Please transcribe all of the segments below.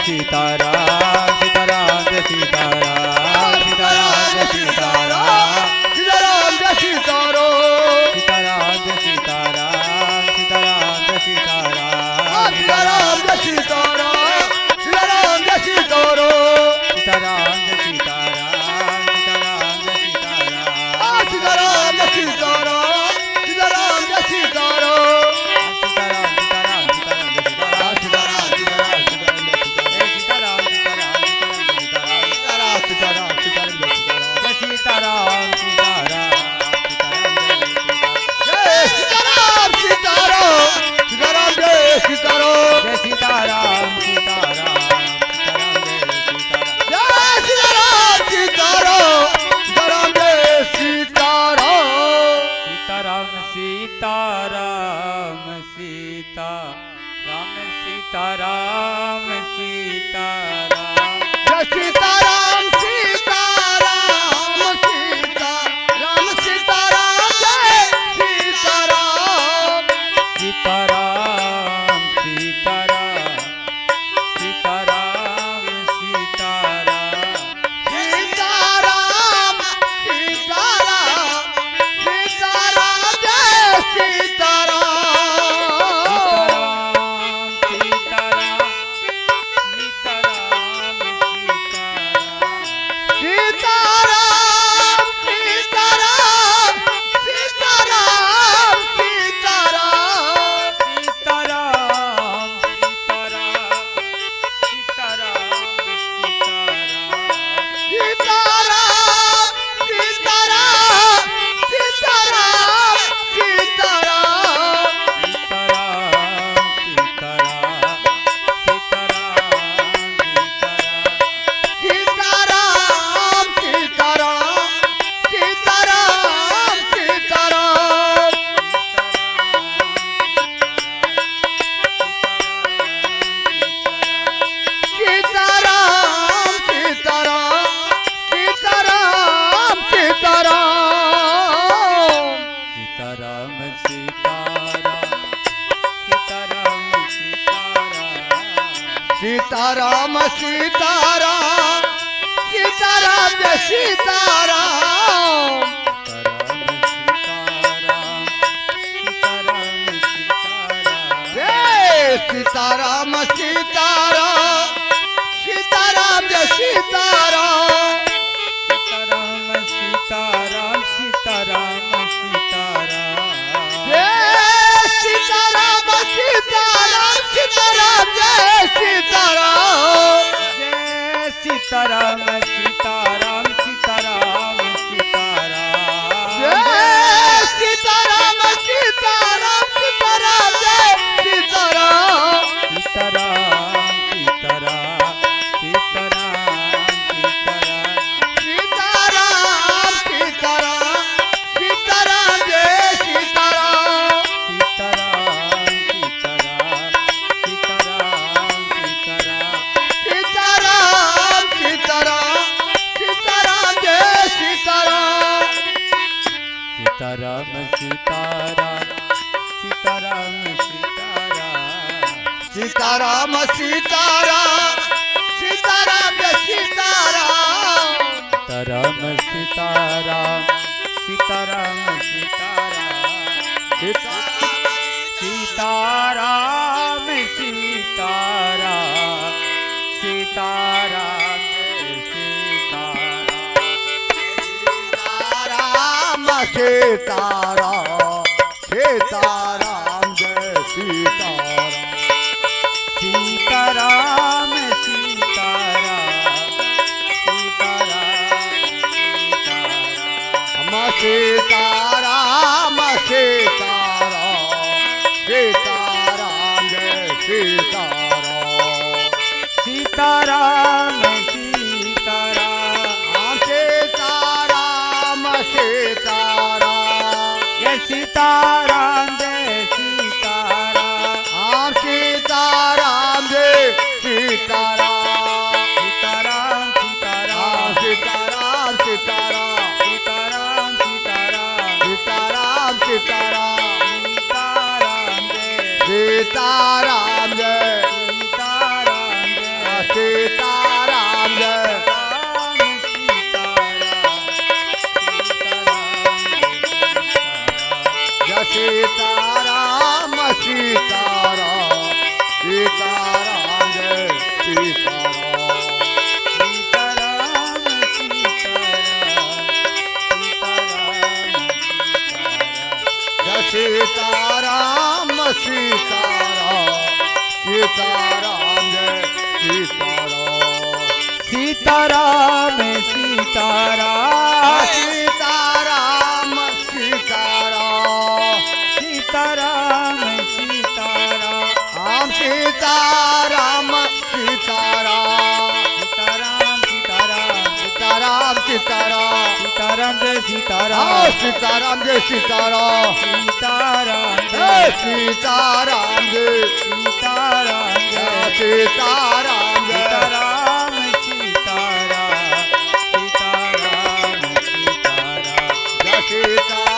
सीताराम सीताराम जय सीताराम सीताराम जय सीताराम सीताराम जय सीताराम सीताराम जय सीताराम सीताराम जय सीताराम सीताराम जय सीताराम सीताराम जय सीताराम सीताराम जय सीताराम सीताराम जय सीताराम सीताराम जय सीताराम सीताराम जय सीताराम सीताराम सीताराम सीताराम सीताराम जय सीताराम सीताराम सीताराम सीताराम जय सीताराम सीताराम सीताराम सीताराम सीताराम सीताराम सीताराम सीताराम जय सीताराम सीताराम सीताराम सीताराम सीताराम जय सीताराम सीताराम सीताराम सीताराम जय सीताराम सीताराम सीताराम सीताराम सीताराम सीताराम सीताराम जय सीताराम जय सीताराम सीताराम सीताराम सीताराम जय सीताराम सीताराम सीताराम जय सीताराम सीताराम सीताराम सीताराम सीताराम सीताराम सीताराम जय सीताराम सीताराम सीताराम सीताराम सीताराम सीताराम सीताराम जय सीताराम सीताराम सीताराम सीताराम सीताराम सीताराम सीताराम सीताराम जय सीताराम सीताराम सीताराम सीताराम सीताराम सीताराम सीताराम सीताराम सीताराम सीताराम जय सीताराम सीताराम सीताराम सीताराम सीताराम सीताराम सीताराम जय सीताराम सीताराम सीताराम सीताराम सीताराम जय सीताराम जय सीताराम सीताराम जय सीताराम सीताराम सीताराम सीताराम सीताराम सीताराम सीताराम सीताराम सीताराम सीताराम जय सीताराम जय सीताराम जय सीताराम जय सीताराम सीताराम सीताराम सीताराम सीताराम सीताराम सीताराम राम सीताराम सीताराम सीताराम सीताराम सीताराम सीताराम सीताराम जय सीताराम सीताराम जय सीताराम सीताराम जय जय सीताराम जय सीताराम जय सीताराम जय सीताराम सीताराम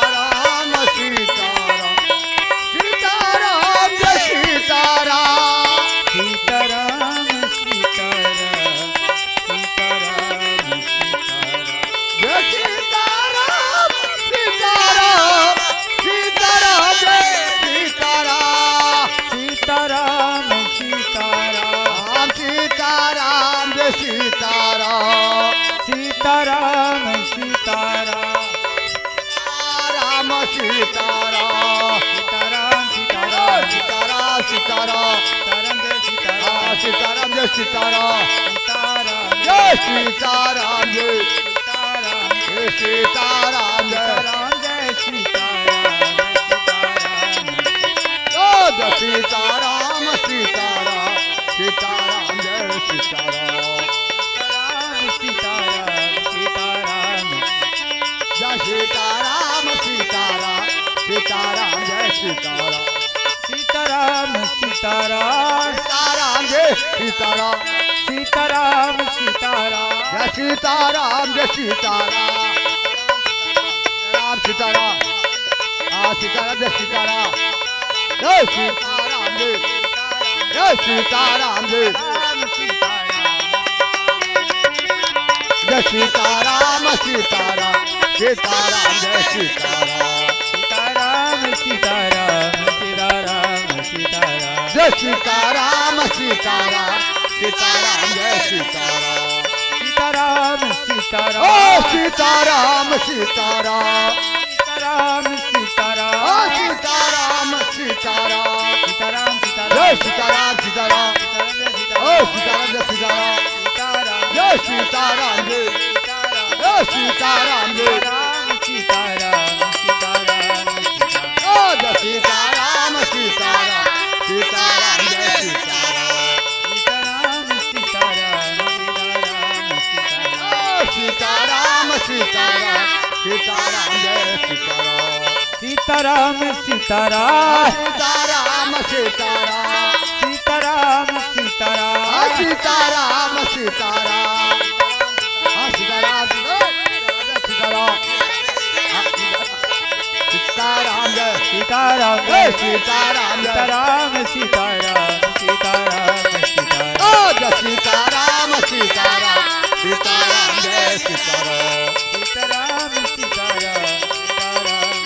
सीताराम सीताराम जय सीताराम सीताराम सीताराम जय सीताराम सीताराम सीताराम सीताराम सीताराम जय सीताराम सीताराम सीताराम जय सीताराम सीताराम सीताराम सीताराम जय सीताराम सीताराम सीताराम राम सीताराम सीताराम सीताराम सीताराम सीताराम सीताराम जय सीताराम सीताराम जय सीताराम सीताराम जय सीताराम जय सीताराम जय सीताराम जय सीताराम जय सीताराम सीताराम जय सीताराम सीताराम सीताराम जय सीताराम सीताराम सीताराम जय सीताराम सीताराम सीताराम जय सीताराम सीताराम सीताराम सीताराम जय सीताराम सीताराम सीताराम जय सीताराम जय सीताराम राम सीताराम सीताराम जय सीताराम जय सीताराम जय सीताराम जय जय सीताराम सीताराम सीताराम जय सीताराम सीताराम सीताराम सीताराम सीताराम जय सीताराम सीताराम सीताराम जय सीताराम सीताराम सीताराम ओ सीताराम सीताराम सीताराम सीताराम ओ सीताराम सीताराम सीताराम जय सीताराम सीताराम सीताराम ओ सीताराम जय सीताराम जय सीताराम जय सीताराम जय सीताराम सीताराम ओ जय सीताराम सीताराम सीताराम जय सीताराम सीताराम सीताराम ओ सीताराम सीताराम सीताराम जय सीताराम सीताराम सीताराम सीताराम सीताराम सीताराम सीताराम सीताराम सीताराम सीताराम सीताराम जय सीताराम जय सीताराम सीताराम सीताराम सीताराम सीताराम ओ जय सीताराम सीताराम सीताराम जय सीताराम सीताराम सीताराम सीताराम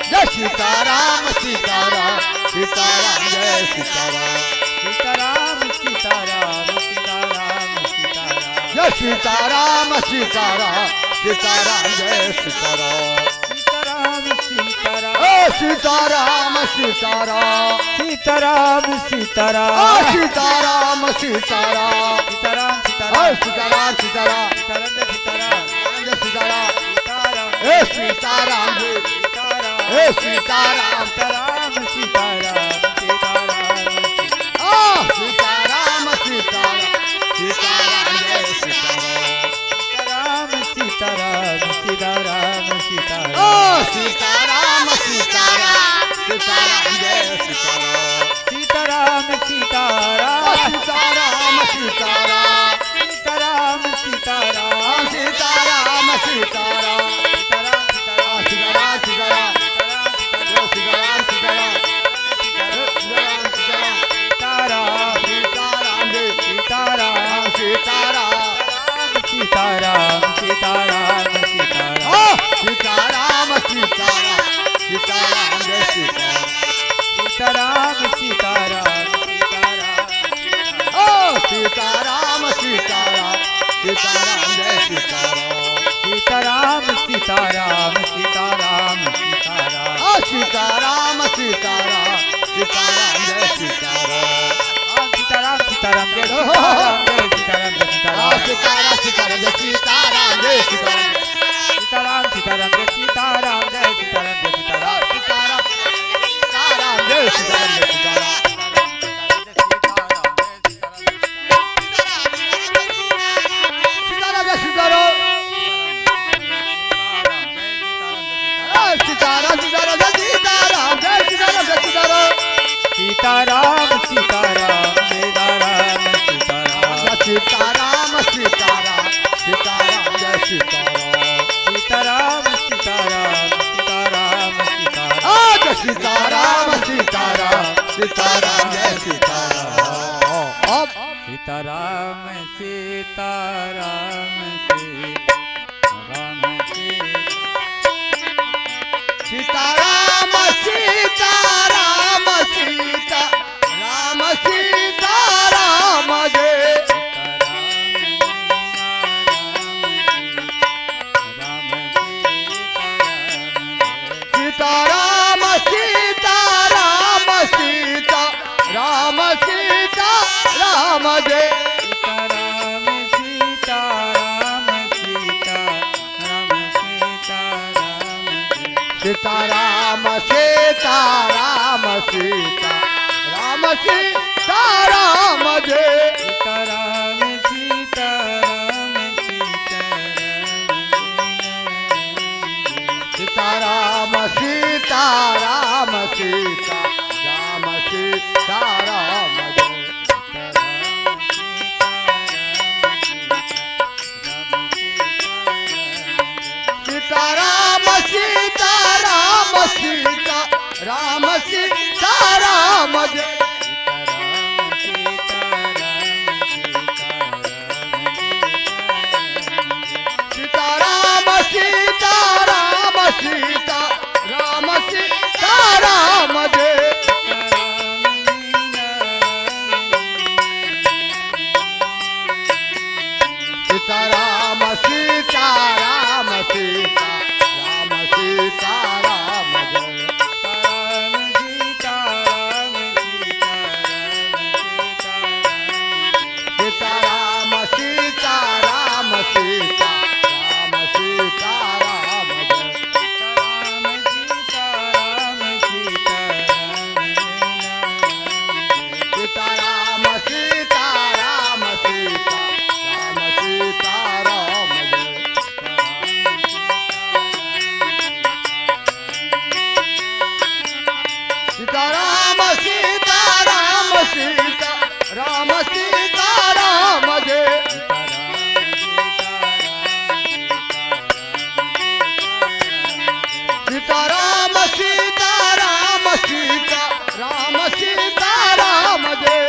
जय सीताराम सीताराम सीताराम जय सीताराम सीताराम सीताराम सीताराम सीताराम जय सीताराम सीताराम सीताराम जय सीताराम सीताराम सीताराम ओ सीताराम सीताराम सीताराम ओ सीताराम सीताराम सीताराम सीताराम ओ सीताराम सीताराम सीताराम सीताराम जय सीताराम सीताराम ए सीताराम जय सीताराम ए सीताराम सीताराम सीताराम सीताराम ओ सीताराम सीताराम सीताराम जय सीताराम सीताराम सीताराम सीताराम ओ सीताराम सीताराम सीताराम सीताराम जय सीताराम सीताराम ओ सीताराम सीताराम सीताराम सीताराम सीताराम सीताराम सीताराम सीताराम सीताराम सीताराम जय सीताराम सीताराम सीताराम सीताराम सीताराम जय सीताराम सीताराम सीताराम सीताराम सीताराम ओ सीताराम सीताराम सीताराम जय सीताराम सीताराम सीताराम सीताराम ओ सीताराम सीताराम सीताराम जय सीताराम सीताराम सीताराम सीताराम सीताराम ओ सीताराम सीताराम सीताराम जय सीताराम सीताराम सीताराम जय सीताराम जय सीताराम सीताराम सीताराम जय सीताराम जय सीताराम जय सीताराम सीताराम सीताराम जय सीताराम जय सीताराम सीताराम जय सीताराम सीताराम सीताराम जय सीताराम जय सीताराम जय सीताराम सीताराम सीताराम सीताराम सीताराम सीताराम सीताराम सीताराम जय सीताराम सीताराम सीताराम सीताराम सीताराम आज सीताराम सीताराम सीताराम जय सीताराम सीताराम सीताराम सीताराम सीताराम सीताराम सीताराम जय सीताराम सीताराम सीताराम सीताराम जय सीताराम सीताराम सीताराम सीताराम जय सीताराम सीताराम सीताराम सीताराम सीताराम सीताराम सीताराम सीताराम सीताराम सीताराम जय सीताराम सीताराम सीताराम सीताराम जय सीताराम सीताराम सीताराम सीताराम जय सीताराम सीताराम सीताराम सीताराम जय सीताराम सीताराम सीताराम सीताराम जय सीताराम सीताराम सीताराम सीताराम जय सीताराम सीताराम सीताराम सीताराम जय सीताराम सीताराम सीताराम सीताराम जय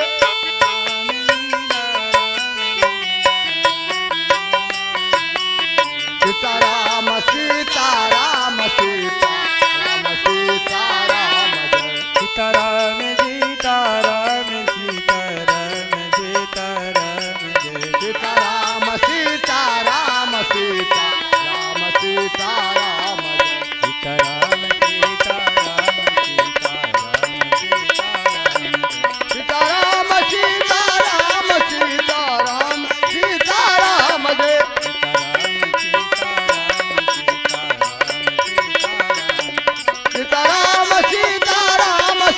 सीताराम सीताराम सीताराम सीताराम जय सीताराम सीताराम सीताराम सीताराम जय सीताराम सीताराम सीताराम सीताराम सीताराम सीताराम सीताराम सीताराम जय सीताराम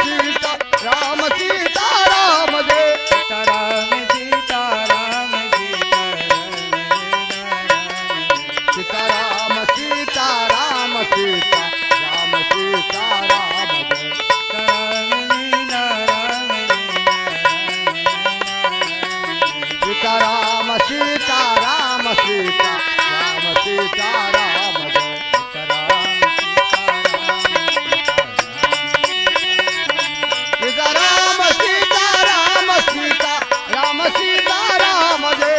सीताराम सीताराम सीताराम जय सीताराम सीताराम सीताराम सीताराम सीताराम सीताराम जय सीताराम सीताराम सीताराम सीताराम जय सीताराम सीताराम सीताराम सीताराम जय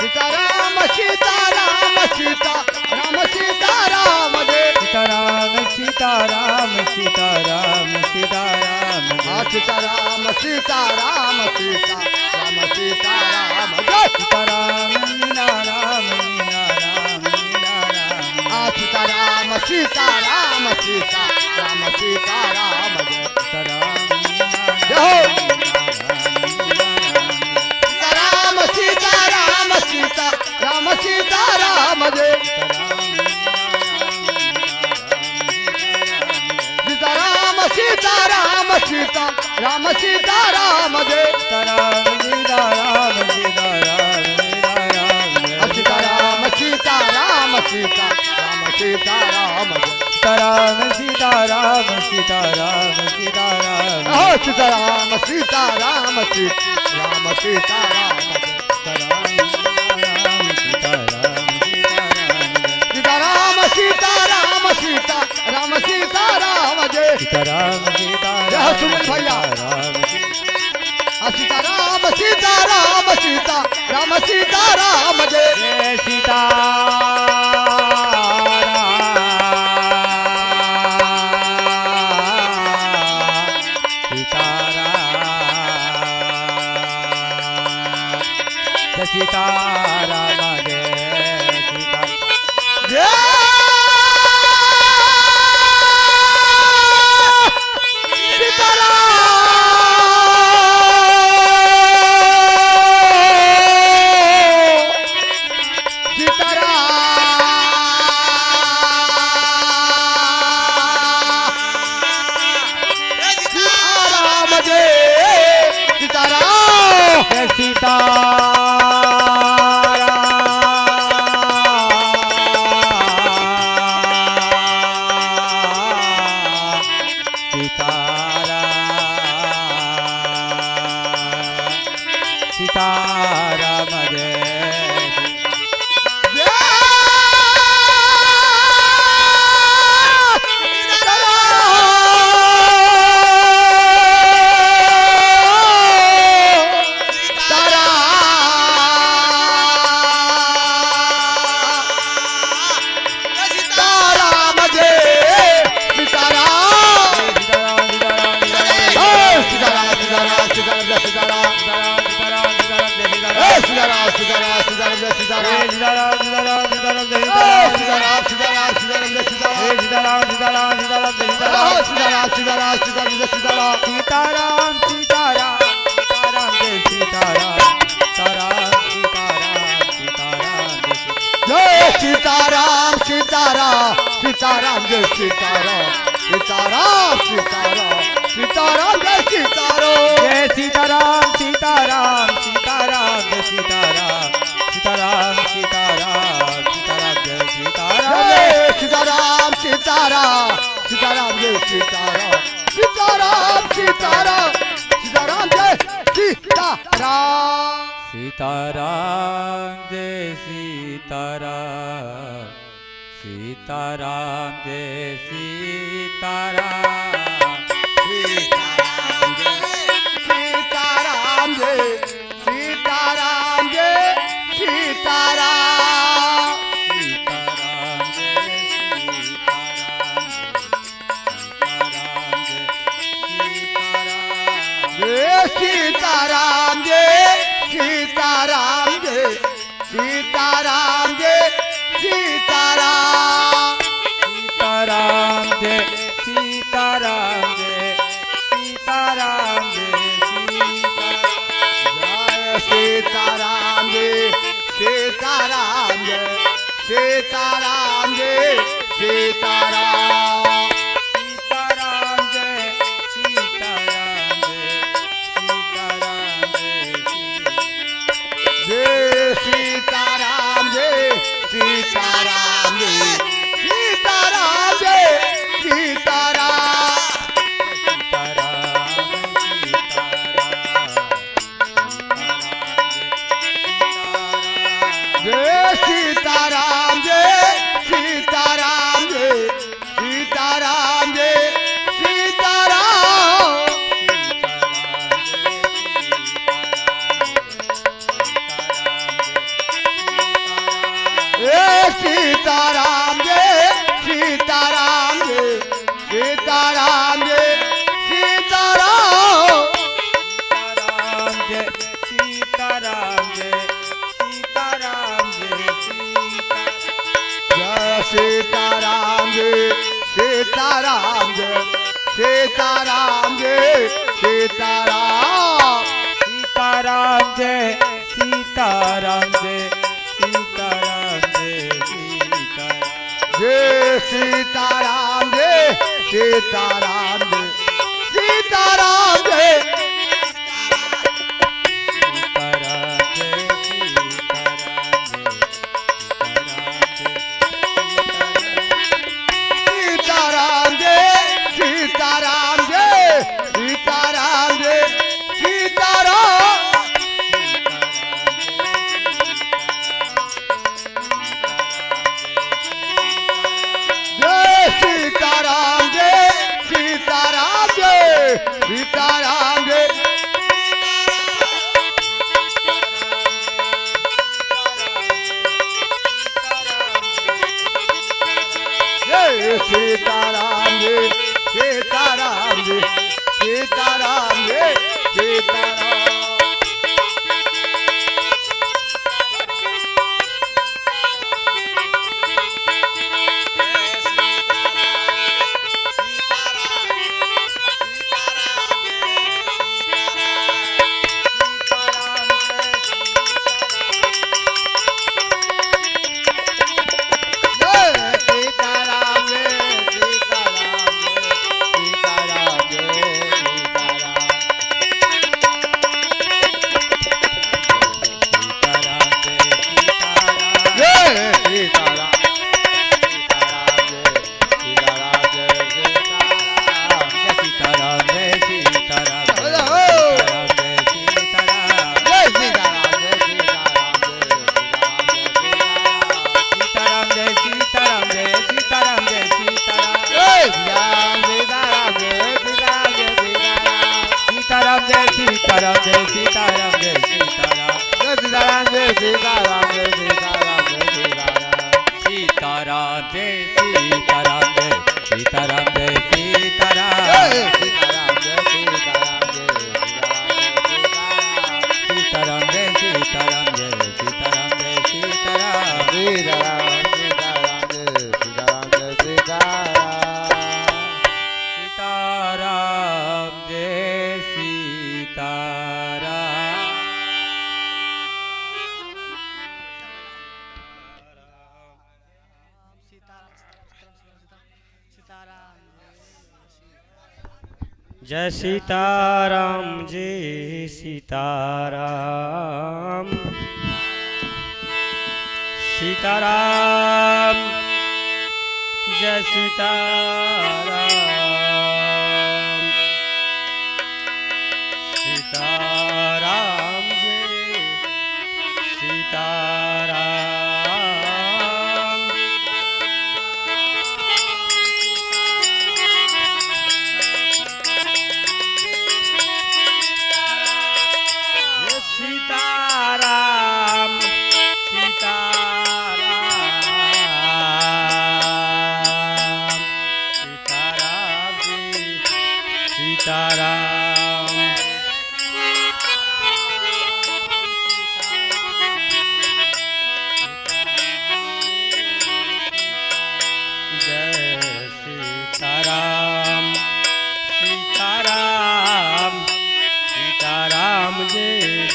सीताराम सीताराम सीताराम सीताराम जय सीताराम सीताराम सीताराम सीताराम हाँ सीताराम सीताराम सीताराम सीताराम जय सीताराम मीना राम मीना राम मीना राम हाँ सीताराम सीताराम सीताराम सीताराम जय सीताराम मीना जय हो। राम सीता राम सीता राम जय सीताराम सीताराम सीताराम सीताराम सीता राम सीता राम सीता राम सीता राम सीताराम सीताराम सीताराम सीता राम सीता राम राम सीता राम सीता राम सीता राम सीता राम जय सीताराम जय सुमन भैया सीता राम सीता राम सीता राम सीता राम जय सीताराम सीताराम सीताराम सीताराम जय सीताराम सीताराम सीताराम सीताराम जय सीताराम जय सीताराम सीताराम सीताराम जय सीताराम सीताराम सीताराम सीताराम जय सीताराम जय सीताराम सीताराम सीताराम जय सीताराम सीताराम सीताराम सीताराम जय सीताराम सीताराम जय सीताराम सीताराम जय सीताराम सीताराम जय सीताराम जय सीताराम सीताराम जय सीताराम जय सीताराम जय सीताराम सीताराम जय सीताराम जय सीताराम जय सीताराम जय सीताराम जय सीताराम जय सीताराम सीताराम जय सीताराम जय सीताराम जय सीताराम जय सीताराम जय सीताराम जय सीताराम जय सीताराम जय सीताराम जय सीताराम सीताराम जय सीताराम जय सीताराम जय सीताराम सीताराम जय सीताराम जय सीताराम जय सीताराम जय सीताराम जय सीताराम सीताराम जय सीताराम जय सीताराम जय जय सीताराम जय सीताराम जय सीताराम जय सीताराम जय सीताराम जय सीताराम जय सीताराम जय सीताराम जय सीताराम जय सीताराम जय जय सीताराम जय सीताराम जय सीताराम जय सीताराम जय सीताराम जय सीताराम सीताराम जय सीताराम सीताराम जय सीताराम सीताराम सीताराम सीताराम जय सीताराम सीताराम सीताराम जय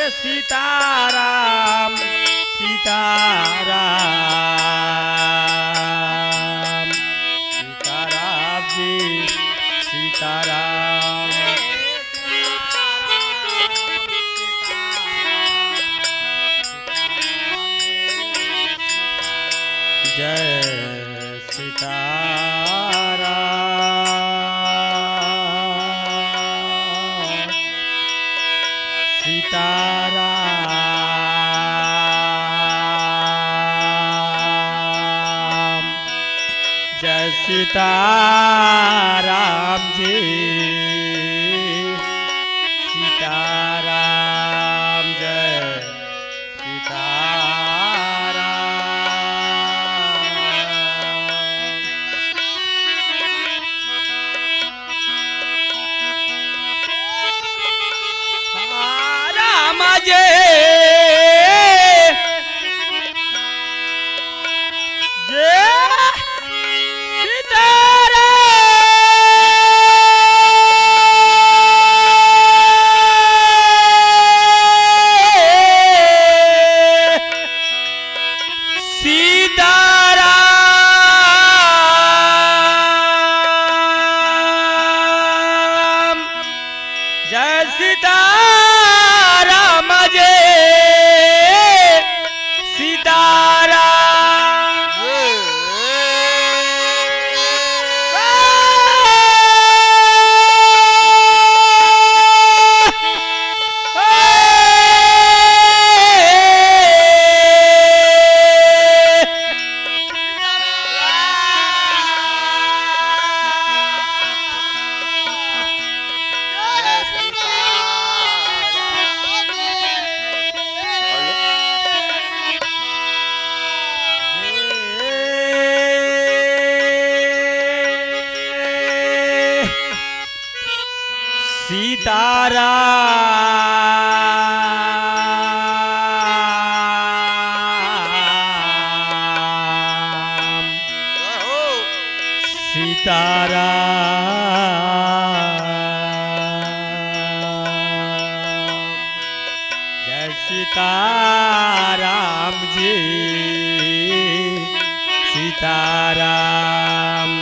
सीताराम सीताराम सीताराम सीताराम जी सीताराम जय सीताराम सीताराम जय सीताराम जी सीताराम जय सीताराम राम जय सीताराम जय सीताराम जय सीताराम सीताराम जी सीताराम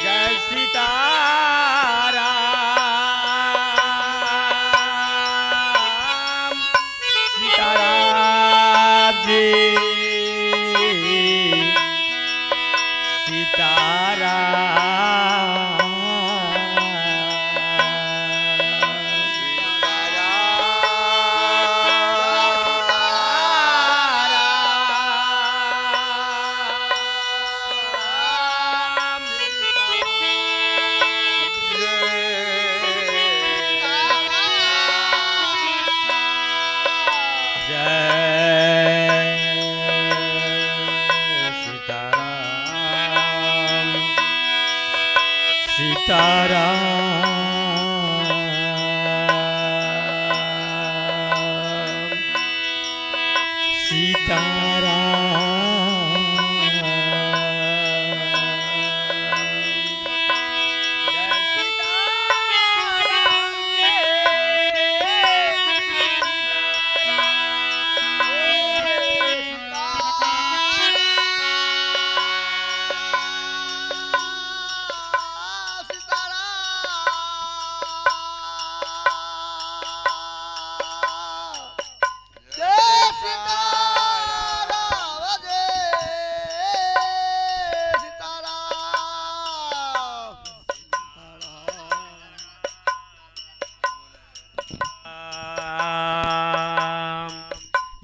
जय सीताराम जी सीताराम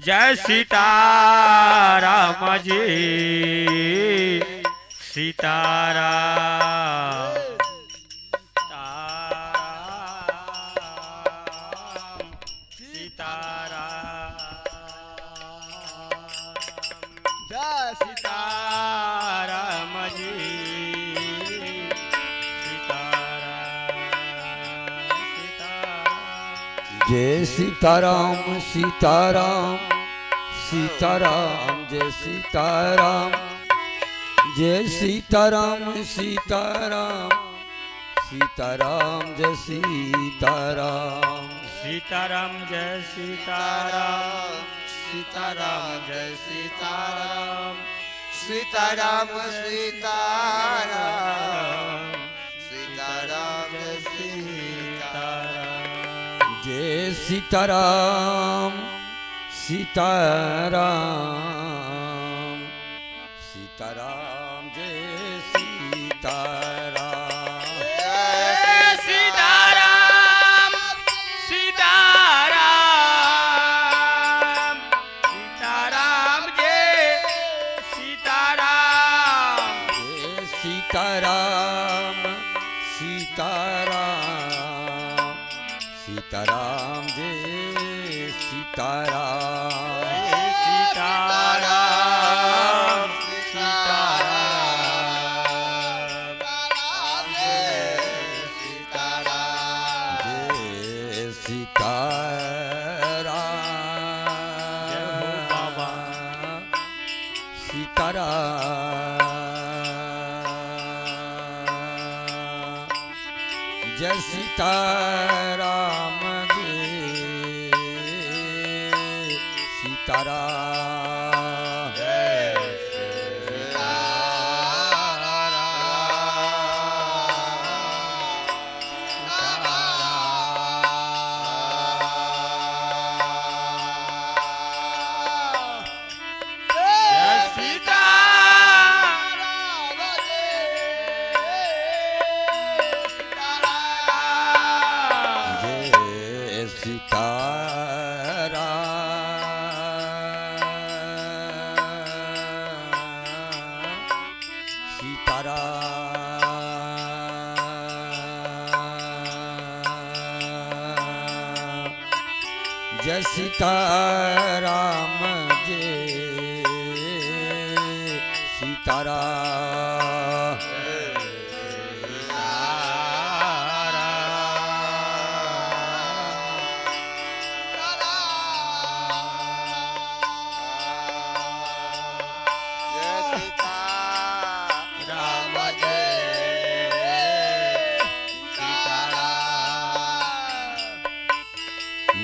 जय सीताराम जी जय सीताराम सीताराम सीताराम जय सीताराम जय सीताराम सीताराम सीताराम जय सीताराम सीताराम जय सीताराम सीताराम जय सीताराम सीताराम सीताराम सीताराम जय सीताराम जय सीताराम सीताराम सीताराम जय सीताराम सीताराम सीताराम सीताराम जय सीताराम जय सीताराम सीताराम सीताराम जय सीताराम सीताराम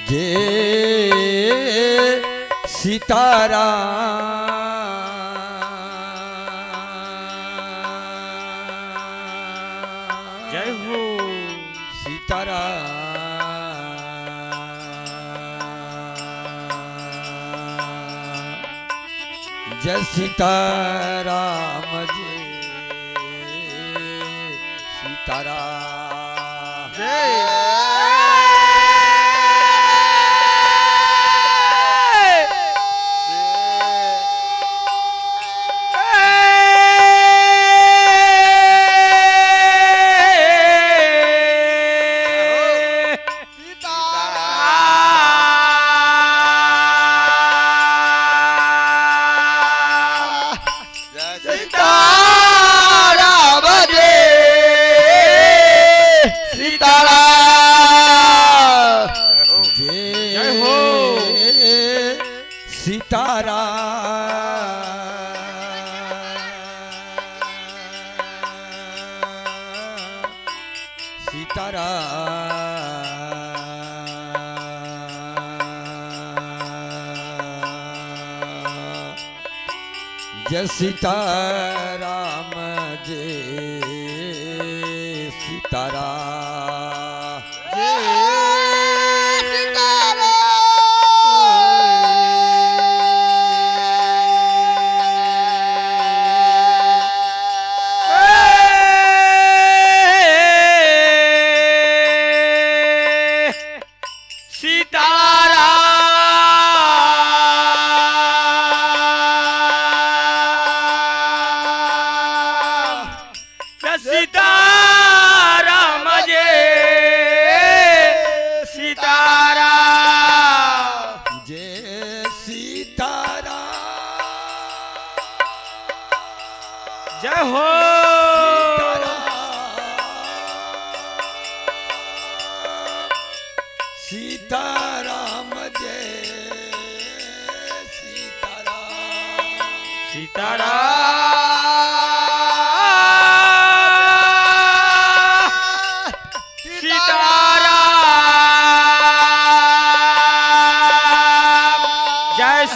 जय सीताराम जय हो बाबा। सीताराम जय सीताराम जय सीताराम जय सीताराम जय सीताराम जय सीताराम जय सीताराम जय हो सीताराम जय सीताराम जय सीताराम जय सीताराम जय सीताराम सीताराम जय सीताराम जय सीताराम जय हो सीताराम जय सीताराम सीताराम जय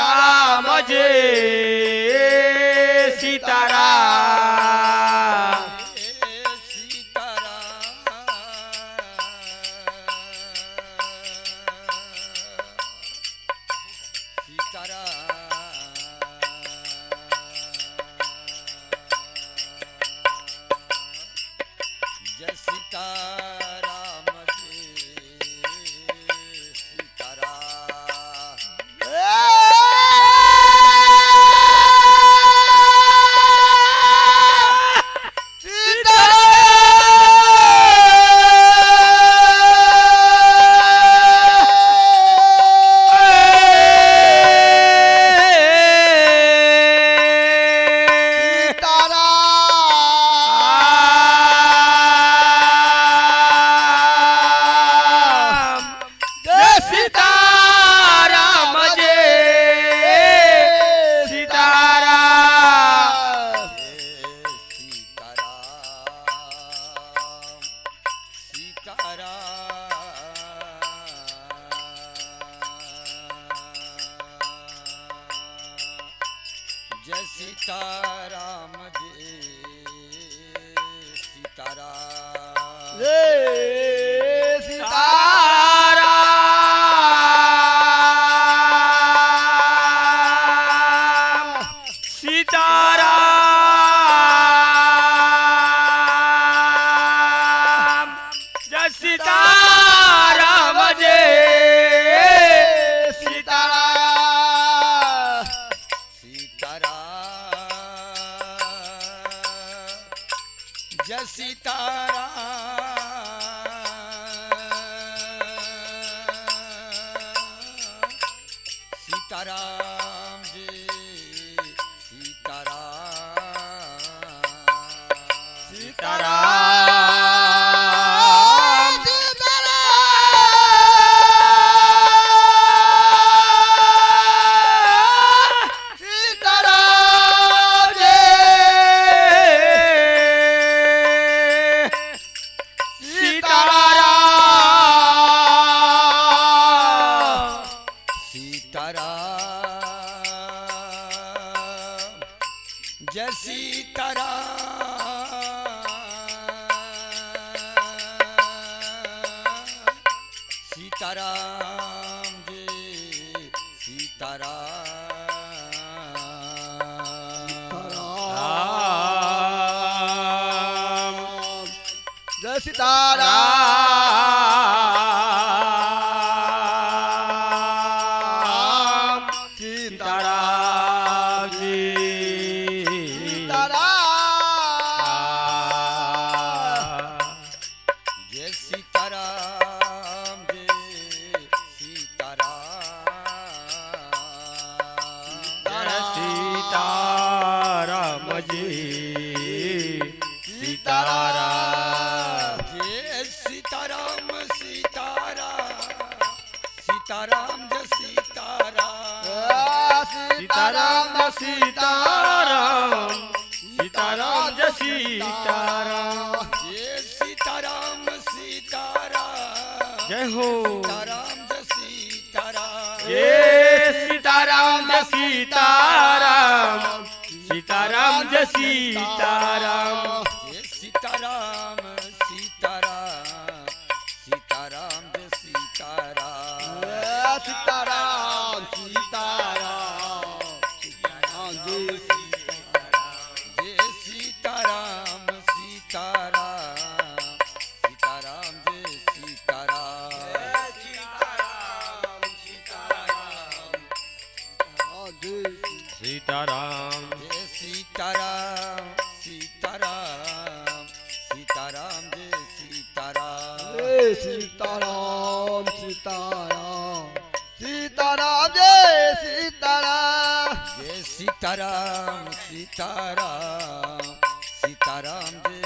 राम जय सीताराम जय सीताराम जय सीताराम जय सीताराम जय सीताराम जय सीताराम जय जय सीताराम जी जय सीताराम जी जय सीताराम सीताराम जी जय सीताराम जय सीताराम जी सीताराम जय सीताराम सीताराम जय सीताराम सीताराम सीताराम जय सीताराम जय सीताराम जय हो सीताराम जय सीताराम जय सीताराम जय सीताराम सीताराम जय सीताराम जय सीताराम सीताराम जय सीताराम जय सीताराम जय सीताराम जय सीताराम जय सीताराम जय सीताराम सीताराम जय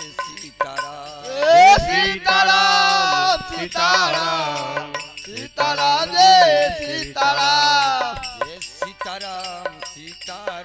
सीताराम सीताराम सीताराम जय सीताराम सीताराम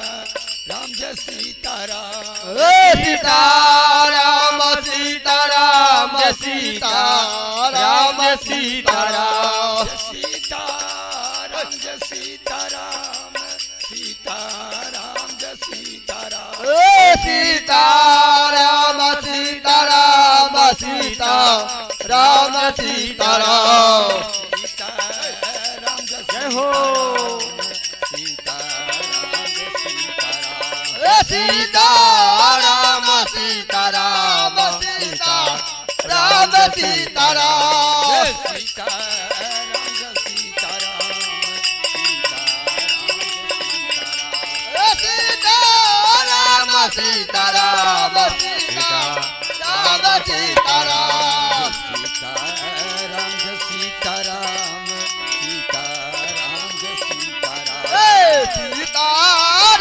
सीताराम सीताराम सीताराम सीताराम सीताराम जय हो सीताराम सीताराम सीताराम सीताराम सीताराम सीताराम सीताराम सीताराम सीताराम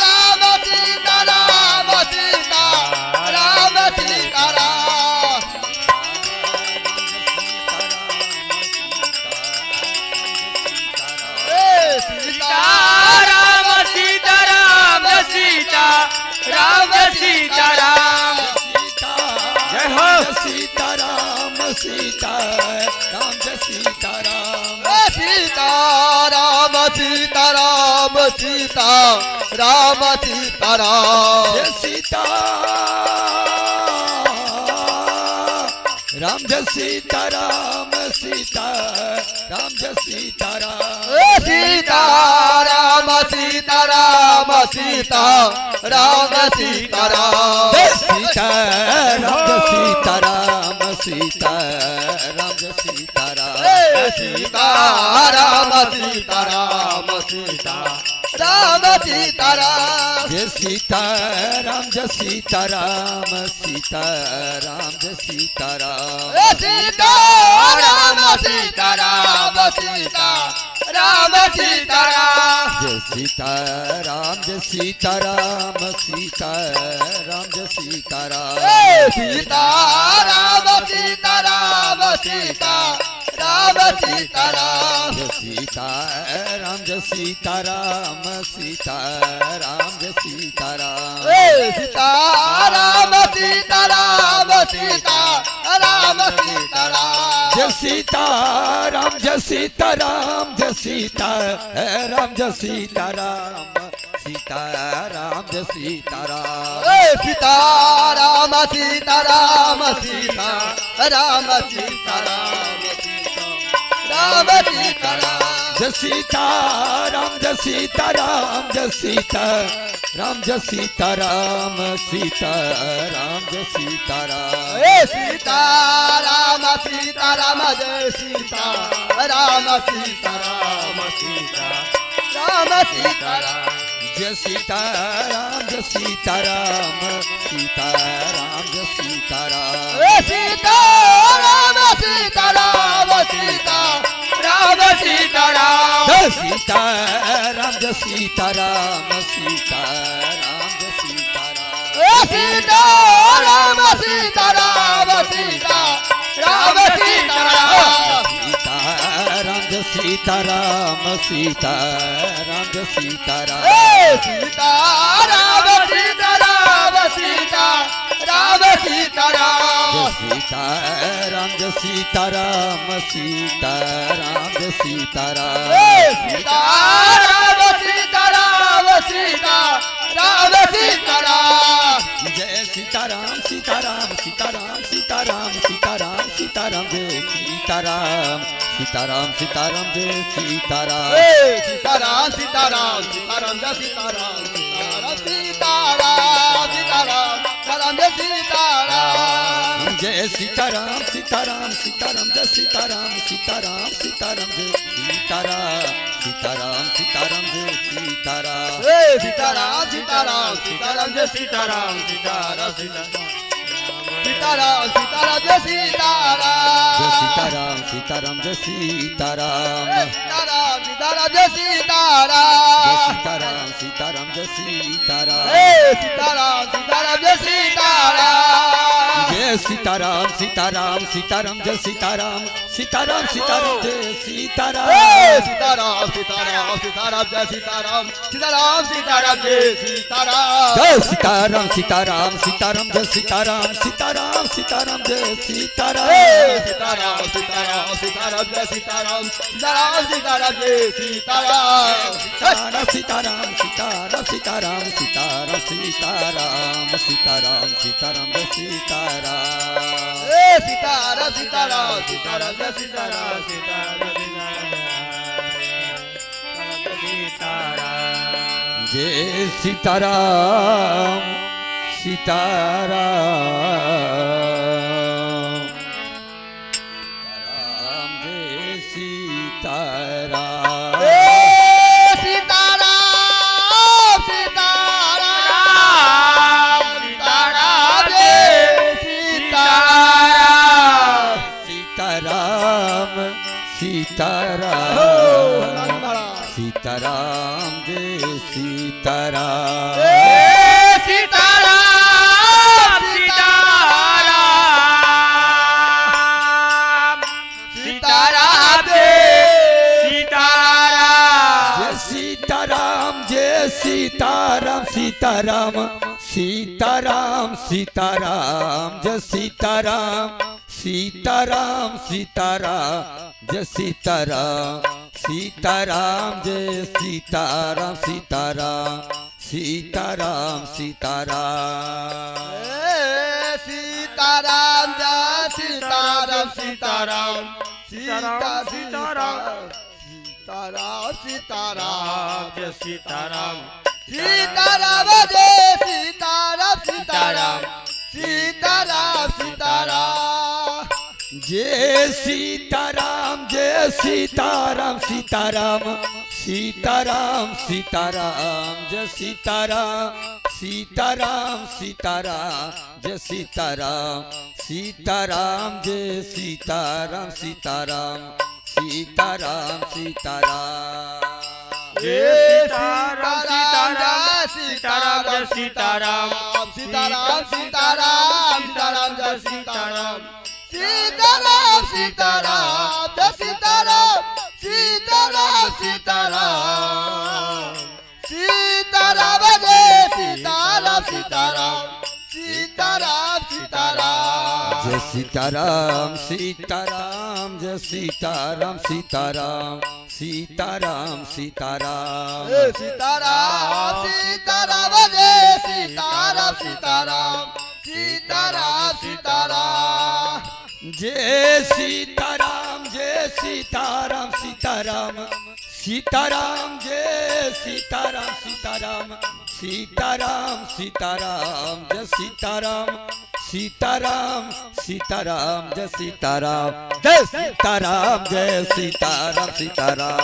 सीताराम सीताराम सीताराम सीताराम सीताराम सीताराम सीताराम जय हो सीताराम सीताराम सीताराम सीताराम सीताराम सीताराम सीताराम राम जय सीताराम सीताराम जय सीताराम सीताराम सीताराम सीताराम सीताराम सीताराम सीताराम सीताराम जय सीताराम सीताराम सीताराम सीताराम सीताराम जय सीताराम जय सीताराम सीताराम जय सीताराम सीताराम सीताराम सीताराम सीताराम जय सीताराम जय सीताराम सीताराम जय सीताराम सीताराम सीताराम सीताराम सीताराम जय सीताराम जय सीताराम सीताराम जय सीताराम सीताराम सीताराम सीताराम सीताराम जय सीताराम जय सीताराम जय सीताराम जय सीताराम सीताराम जय सीताराम सीताराम सीताराम सीताराम सीताराम राम सीताराम जय सीताराम जय सीताराम जय सीताराम जय सीताराम सीताराम जय सीताराम सीताराम सीताराम जय सीताराम सीताराम सीताराम सीताराम जय सीताराम जय सीताराम सीताराम जय सीताराम सीताराम सीताराम सीताराम सीताराम जय सीताराम जय सीताराम सीताराम जय सीताराम सीताराम सीताराम सीताराम सीताराम सीताराम जय सीताराम सीताराम जय सीताराम सीताराम सीताराम सीताराम सीताराम सीताराम जय सीताराम सीताराम जय सीताराम सीताराम सीताराम सीताराम सीताराम जय सीताराम सीताराम सीताराम सीताराम सीताराम सीताराम जय सीताराम सीताराम सीताराम जय सीताराम सीताराम सीताराम सीताराम जय सीताराम सीताराम सीताराम सीताराम जय सीताराम जय सीताराम सीताराम सीताराम जय सीताराम सीताराम सीताराम जय सीताराम सीताराम सीताराम जय सीताराम सीताराम सीताराम सीताराम जय सीताराम सीताराम सीताराम सीताराम जय सीताराम जय सीताराम सीताराम जय सीताराम सीताराम सीताराम जय जय सीताराम सीताराम सीताराम जय सीताराम सीताराम सीताराम जय सीताराम जय जय सीताराम सीताराम सीताराम जय सीताराम सीताराम सीताराम जय सीताराम सीताराम सीताराम सीताराम जय सीताराम सीताराम सीताराम जय सीताराम जय सीताराम सीताराम सीताराम जय सीताराम सीताराम सीताराम जय सीताराम सीताराम सीताराम सीताराम जय सीताराम सीताराम सीताराम जय सीताराम सीताराम सीताराम सीताराम सीताराम सीताराम सीताराम सीताराम जय सीताराम सीताराम सीताराम सीताराम जय सीताराम जय सीताराम सीताराम सीताराम जय सीताराम सीताराम सीताराम जय सीताराम सीताराम सीताराम सीताराम सीताराम जय सीताराम सीताराम सीताराम सीताराम जय सीताराम सीताराम सीताराम जय सीताराम सीताराम जय सीताराम सीताराम सीताराम सीताराम सीताराम जय सीताराम सीताराम सीताराम सीताराम सीताराम जय सीताराम सीताराम जय सीताराम सीताराम सीताराम सीताराम जय सीताराम जय सीताराम सीताराम सीताराम सीताराम जय सीताराम सीताराम सीताराम जय सीताराम सीताराम जय सीताराम सीताराम सीताराम सीताराम जय सीताराम सीताराम जय सीताराम सीताराम सीताराम सीताराम जय सीताराम सीताराम सीताराम जय सीताराम सीताराम सीताराम सीताराम जय सीताराम सीताराम सीताराम सीताराम जय सीताराम सीताराम जय सीताराम सीताराम सीताराम सीताराम सीताराम सीताराम जय सीताराम सीताराम सीताराम सीताराम जय सीताराम जय सीताराम सीताराम सीताराम जय सीताराम सीताराम सीताराम सीताराम जय सीताराम सीताराम सीताराम जय सीताराम सीताराम जय सीताराम सीताराम सीताराम सीताराम सीताराम जय सीताराम सीताराम सीताराम सीताराम सीताराम जय सीताराम सीताराम सीताराम जय सीताराम सीताराम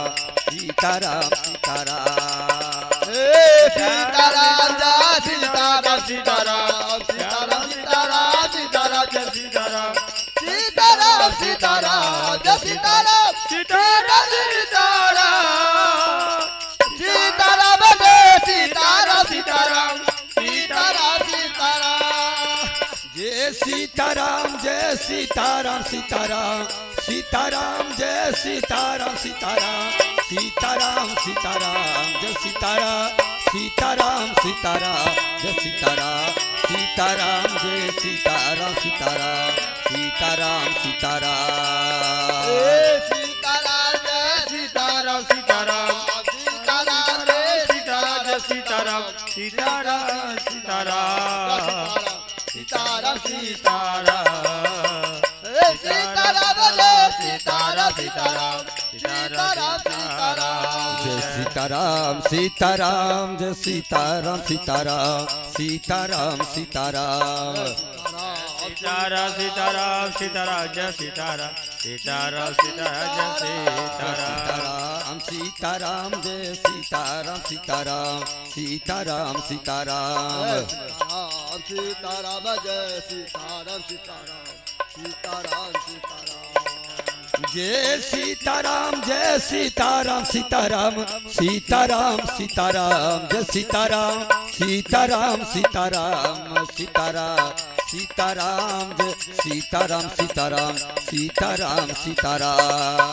सीताराम जय सीताराम सीताराम सीताराम सीताराम जय सीताराम जय सीताराम सीताराम सीताराम जय सीताराम सीताराम सीताराम सीताराम जय सीताराम सीताराम सीताराम जय सीताराम सीताराम जय सीताराम सीताराम सीताराम सीताराम सीताराम जय सीताराम सीताराम सीताराम जय सीताराम जय सीताराम सीताराम सीताराम सीताराम सीताराम सीताराम सीताराम जय सीताराम सीताराम सीताराम सीताराम जय सीताराम सीताराम जय सीताराम सीताराम सीताराम सीताराम सीताराम सीताराम सीताराम जय सीताराम सीताराम सीताराम जय सीताराम सीताराम जय सीताराम सीताराम सीताराम सीताराम सीताराम जय सीताराम सीताराम सीताराम सीताराम जय सीताराम जय सीताराम सीताराम सीताराम सीताराम जय सीताराम सीताराम सीताराम सीताराम सीताराम जय सीताराम सीताराम सीताराम सीताराम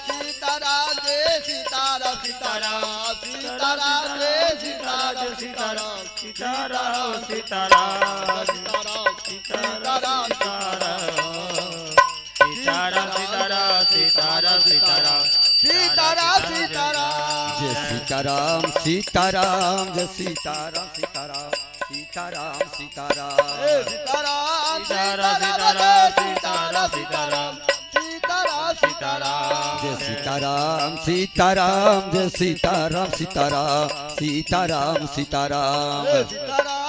सीताराम जय सीताराम सीताराम सीताराम जय सीताराम सीताराम सीताराम सीताराम सीताराम सीताराम सीताराम सीताराम सीताराम सीताराम सीताराम जय सीताराम सीताराम जय सीताराम सीताराम सीताराम सीताराम सीताराम सीताराम सीताराम सीताराम सीताराम जय सीताराम सीताराम जय सीताराम सीताराम सीताराम सीताराम सीताराम सीताराम जय सीताराम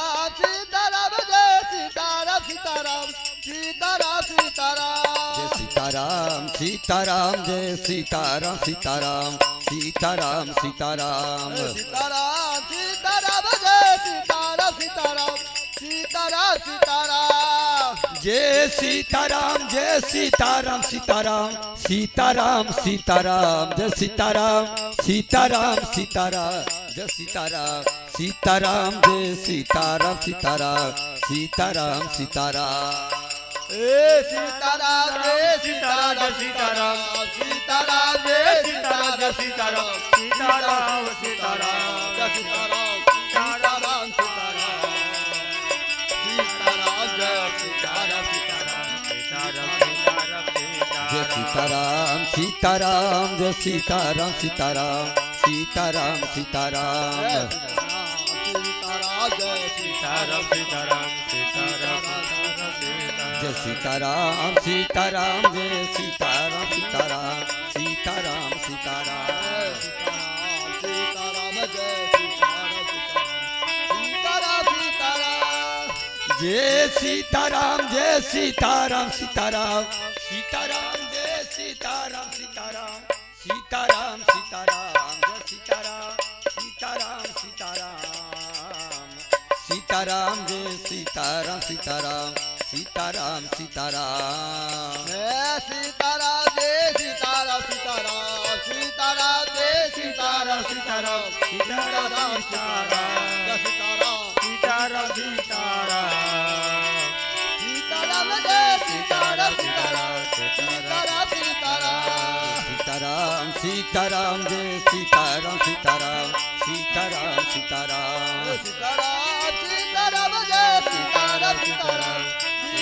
सीताराम सीताराम सीताराम जय सीताराम सीताराम जय सीताराम सीताराम सीताराम सीताराम सीताराम सीताराम जय सीताराम सीताराम सीताराम सीताराम जय सीताराम जय सीताराम सीताराम सीताराम सीताराम जय सीताराम सीताराम सीताराम जय सीताराम सीताराम जय सीताराम सीताराम सीताराम सीताराम सीताराम जय सीताराम सीताराम सीताराम जय सीताराम सीताराम सीताराम सीताराम जय सीताराम सीताराम सीताराम जय सीताराम सीताराम जय सीताराम सीताराम जय सीताराम सीताराम सीताराम सीताराम सीताराम सीताराम सीताराम जय सीताराम सीताराम जय सीताराम सीताराम सीताराम सीताराम जय सीताराम जय सीताराम सीताराम सीताराम जय सीताराम सीताराम सीताराम सीताराम जय सीताराम सीताराम सीताराम सीताराम जय सीताराम सीताराम सीताराम सीताराम सीताराम जय सीताराम सीताराम सीताराम जय सीताराम सीताराम सीताराम सीताराम जय सीताराम सीताराम सीताराम सीताराम जय सीताराम सीताराम सीताराम सीताराम सीताराम सीताराम जय सीताराम सीताराम सीताराम सीताराम सीताराम सीताराम जय सीताराम सीताराम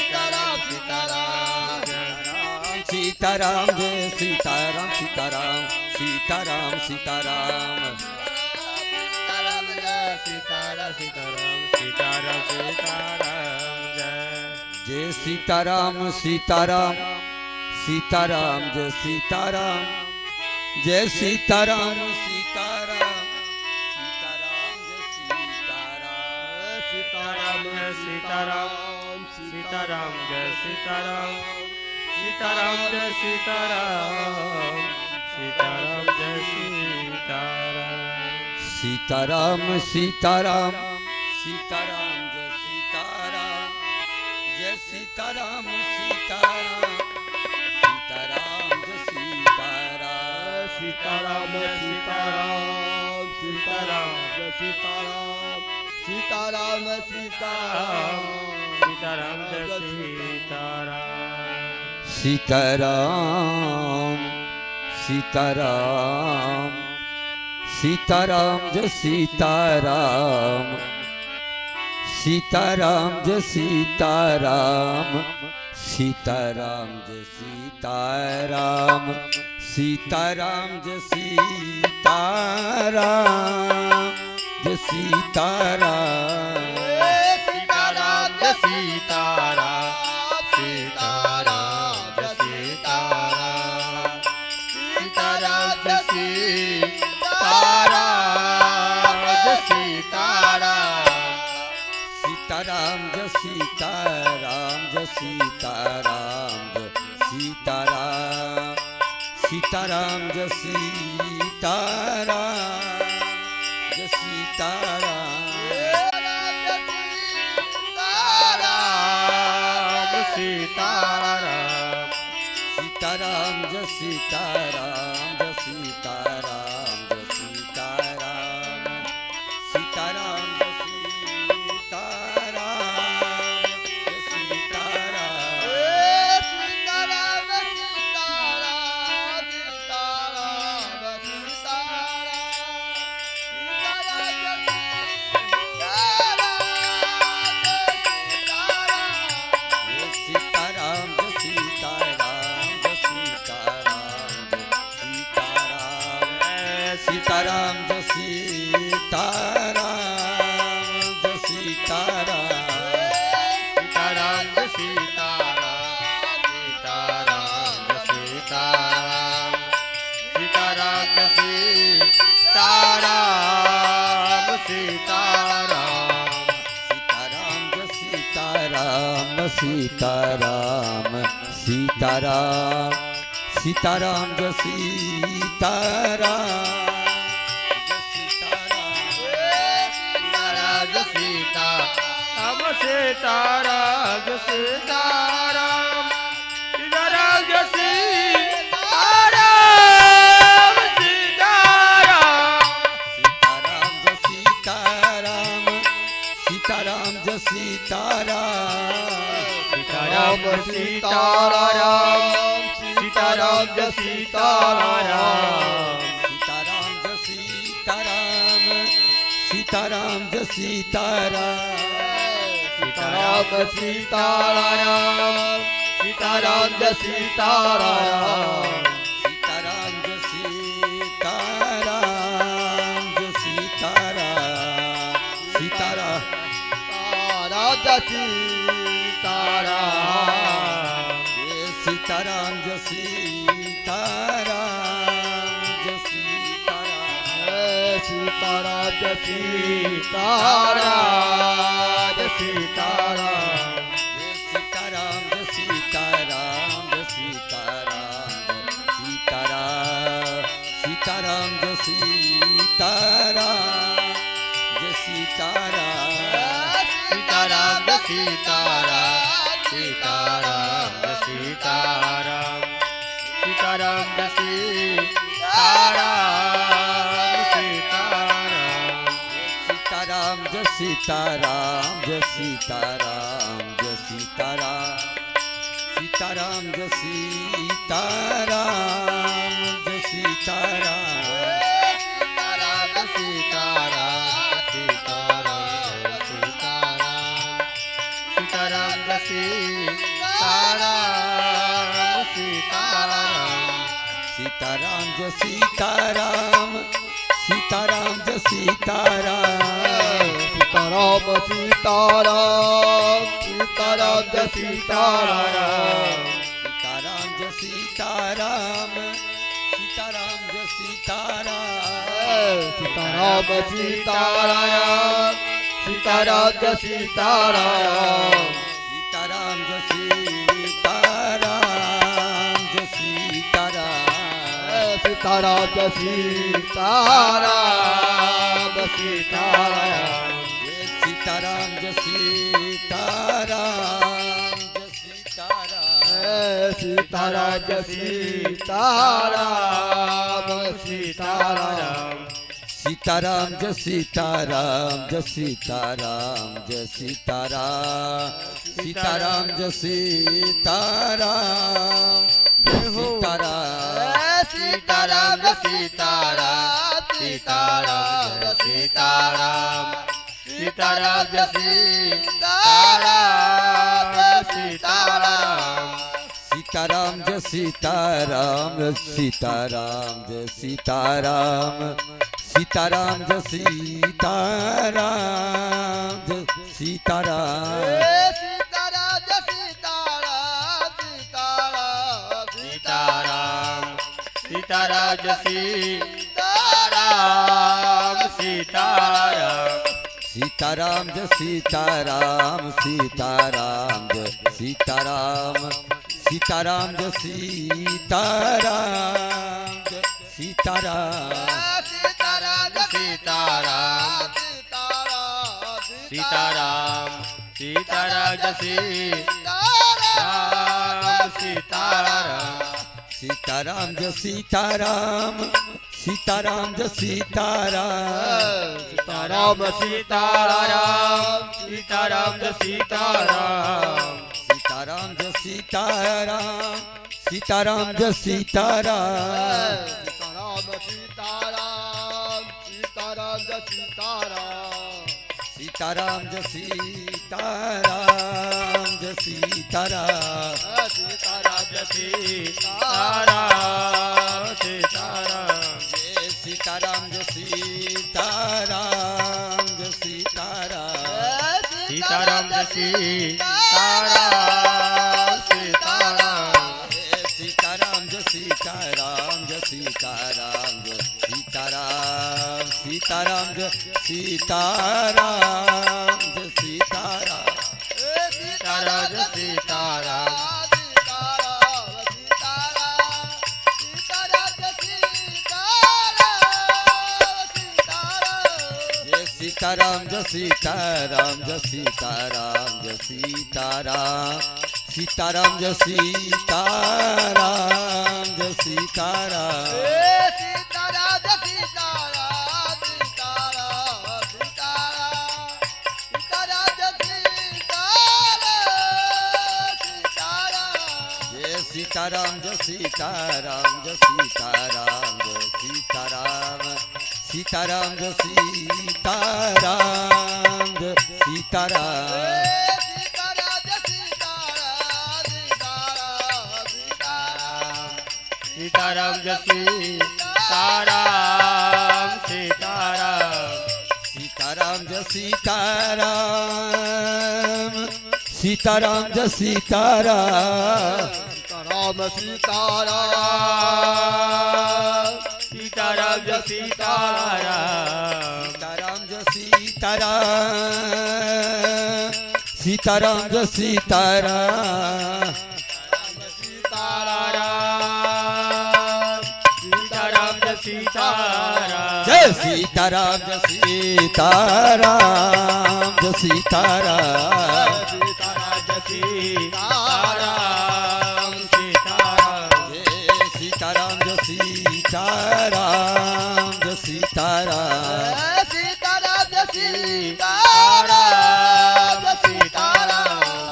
सीताराम सीताराम सीताराम जय सीताराम सीताराम सीताराम सीताराम सीताराम जय सीताराम सीताराम सीताराम सीताराम जय सीताराम सीताराम सीताराम जय सीताराम जय सीताराम सीताराम सीताराम जय सीताराम सीताराम जय सीताराम सीताराम जय सीताराम सीताराम जय सीताराम सीताराम जय सीताराम सीताराम सीताराम सीताराम जय सीताराम जय सीताराम सीताराम सीताराम जय सीताराम सीताराम सीताराम सीताराम जय सीताराम सीताराम सीताराम सीताराम जय सीताराम सीताराम सीताराम सीताराम जय सीताराम सीताराम जय सीताराम सीताराम जय सीताराम सीताराम जय सीताराम जय सीताराम सीताराम जय सीताराम सीताराम जय सीताराम सीताराम जय सीताराम जय सीताराम सीताराम जय सीताराम जय सीताराम जय सीताराम सीताराम जय सीताराम जय सीताराम सीताराम सीताराम जय सीताराम जय सीताराम जय सीताराम सीताराम जय सीताराम सीताराम जय सीताराम जय सीताराम सीताराम जय सीताराम सीताराम जय सीताराम सीताराम जय सीताराम सीताराम सीताराम सीताराम सीताराम जय सीताराम सीताराम जय सीताराम सीताराम जय सीताराम सीताराम जय सीताराम सीताराम सीताराम सीताराम जय सीताराम सीताराम जय सीताराम सीताराम सीताराम सीताराम जय सीताराम सीताराम जय सीताराम जय सीताराम सीताराम जय सीताराम सीताराम जय सीताराम जय सीताराम सीताराम जय सीताराम जय सीताराम सीताराम जय सीताराम जय सीताराम सीताराम जय सीताराम जय सीताराम सीताराम जय सीताराम सीताराम जय सीताराम सीताराम जय सीताराम सीताराम जय सीताराम जय सीताराम जय सीताराम सीताराम जय सीताराम जय सीताराम सीताराम जय सीताराम सीताराम जय सीताराम सीताराम जय सीताराम सीताराम सीताराम सीताराम जय सीताराम सीताराम जय सीताराम सीताराम जय सीताराम सीताराम सीताराम सीताराम जय सीताराम सीताराम जय सीताराम जय सीताराम सीताराम जय सीताराम सीताराम सीताराम जय सीताराम जय सीताराम सीताराम जय सीताराम सीताराम सीताराम जय सीताराम जय सीताराम जय सीताराम सीताराम जय सीताराम जय सीताराम सीताराम जय सीताराम सीताराम जय सीताराम सीताराम जय सीताराम सीताराम सीताराम जय सीताराम सीताराम जय सीताराम सीताराम जय सीताराम जय सीताराम सीताराम जय सीताराम सीताराम सीताराम जय सीताराम सीताराम जय सीताराम सीताराम जय सीताराम जय सीताराम सीताराम सीताराम सीताराम जय सीताराम सीताराम सीताराम जय सीताराम सीताराम जय सीताराम सीताराम सीताराम सीताराम जय सीताराम सीताराम जय सीताराम सीताराम जय सीताराम सीताराम सीताराम जय सीताराम सीताराम जय सीताराम जय सीताराम सीताराम जय सीताराम सीताराम जय सीताराम जय सीताराम जय सीताराम सीताराम जय सीताराम सीताराम जय सीताराम जय सीताराम जय सीताराम जय सीताराम सीताराम जय सीताराम जय सीताराम सीताराम जय सीताराम सीताराम जय सीताराम जय सीताराम जय सीताराम सीताराम जय सीताराम जय सीताराम सीताराम जय सीताराम जय सीताराम जय सीताराम सीताराम जय सीताराम जय सीताराम सीताराम जय सीताराम सीताराम सीताराम जय सीताराम सीताराम जय सीताराम राम सीताराम सीताराम जय सीताराम सीताराम जय सीताराम सीताराम जय सीताराम सीताराम जय सीताराम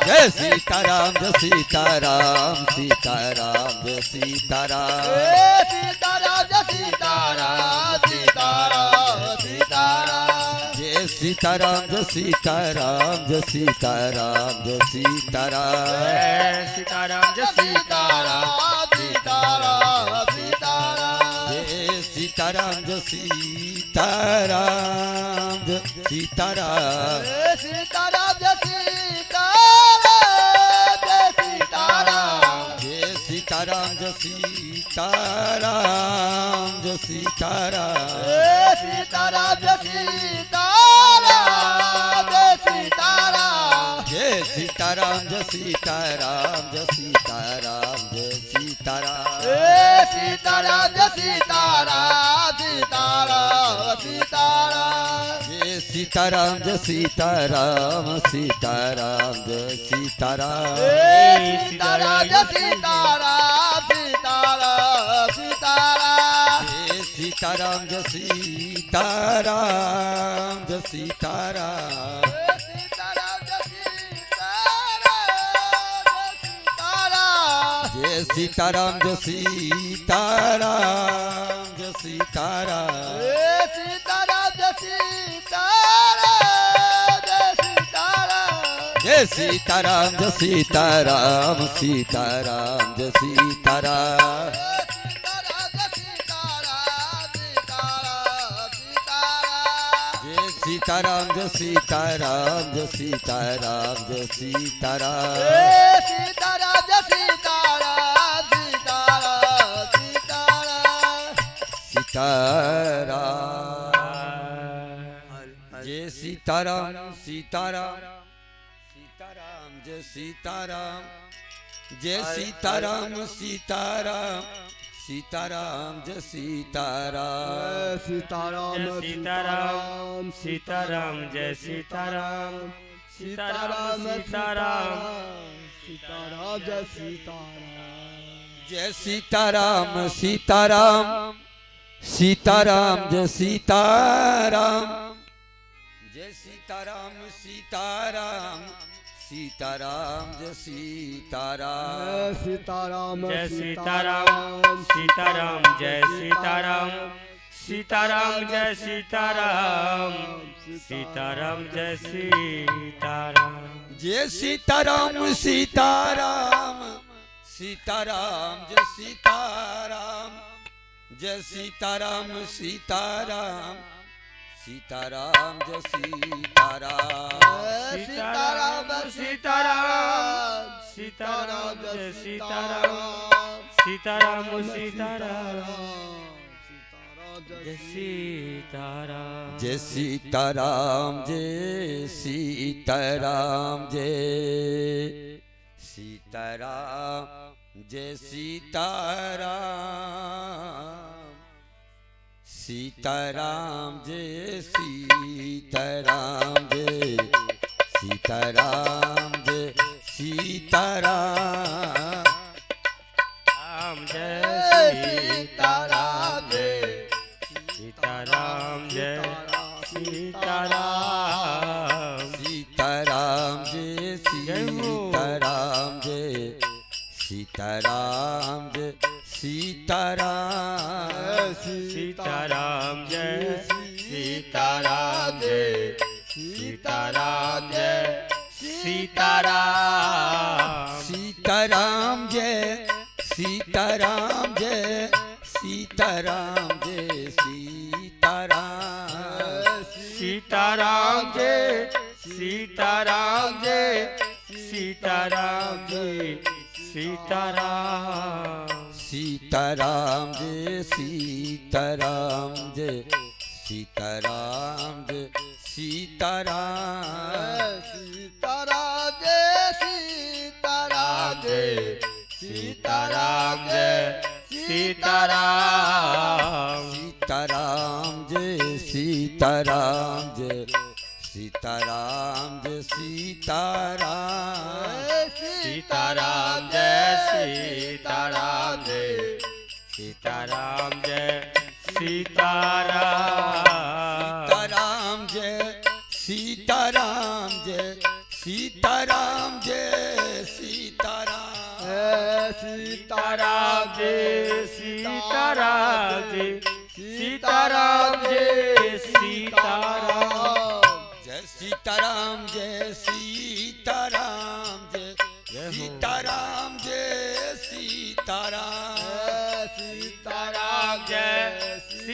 जय सीताराम जय सीताराम जय सीताराम सीताराम जय सीताराम सीताराम जय सीताराम जय सीताराम जय सीताराम जय सीताराम जय सीताराम सीताराम जय सीताराम जय सीताराम जय सीताराम जय सीताराम जय सीताराम सीताराम जय सीताराम जय सीताराम जय सीताराम जय सीताराम जय सीताराम जय सीताराम जय सीताराम जय सीताराम जय सीताराम जय सीताराम जय सीताराम जय सीताराम जय सीताराम सीताराम जय सीताराम जय सीताराम जय सीताराम जय सीताराम जय सीताराम जय सीताराम जय सीताराम जय सीताराम जय सीताराम सीताराम जय सीताराम जय सीताराम जय सीताराम जय सीताराम जय सीताराम सीताराम जय सीताराम सीताराम सीताराम जय सीताराम जय सीताराम सीताराम सीताराम जय सीताराम सीताराम सीताराम सीताराम जय सीताराम सीताराम सीताराम सीताराम जय सीताराम जय सीताराम सीताराम सीताराम जय सीताराम जय सीताराम सीताराम सीताराम जय सीताराम सीताराम जय सीताराम सीताराम जय सीताराम सीताराम जय सीताराम सीताराम जय सीताराम जय सीताराम सीताराम सीताराम जय सीताराम जय सीताराम सीताराम सीताराम जय सीताराम सीताराम सीताराम सीताराम जय सीताराम सीताराम सीताराम जय सीताराम जय सीताराम जय सीताराम जय सीताराम जय सीताराम सीताराम जय सीताराम जय सीताराम जय सीताराम राम जय सीताराम जय सीताराम जय सीताराम सीताराम जय सीताराम जय सीताराम जय सीताराम सीताराम जय सीताराम जय सीताराम जय सीताराम सीताराम जय सीताराम जय सीताराम जय सीताराम सीताराम जय सीताराम जय सीताराम जय सीताराम सीताराम जय सीताराम जय सीताराम जय सीताराम सीताराम जय सीताराम जय सीताराम जय सीताराम सीताराम जय सीताराम जय सीताराम जय सीताराम सीताराम जय सीताराम जय सीताराम जय सीताराम सीताराम जय सीताराम जय सीताराम जय सीताराम सीताराम जय सीताराम जय सीताराम जय सीताराम जय सीताराम जय सीताराम जय सीताराम जय सीताराम सीताराम जय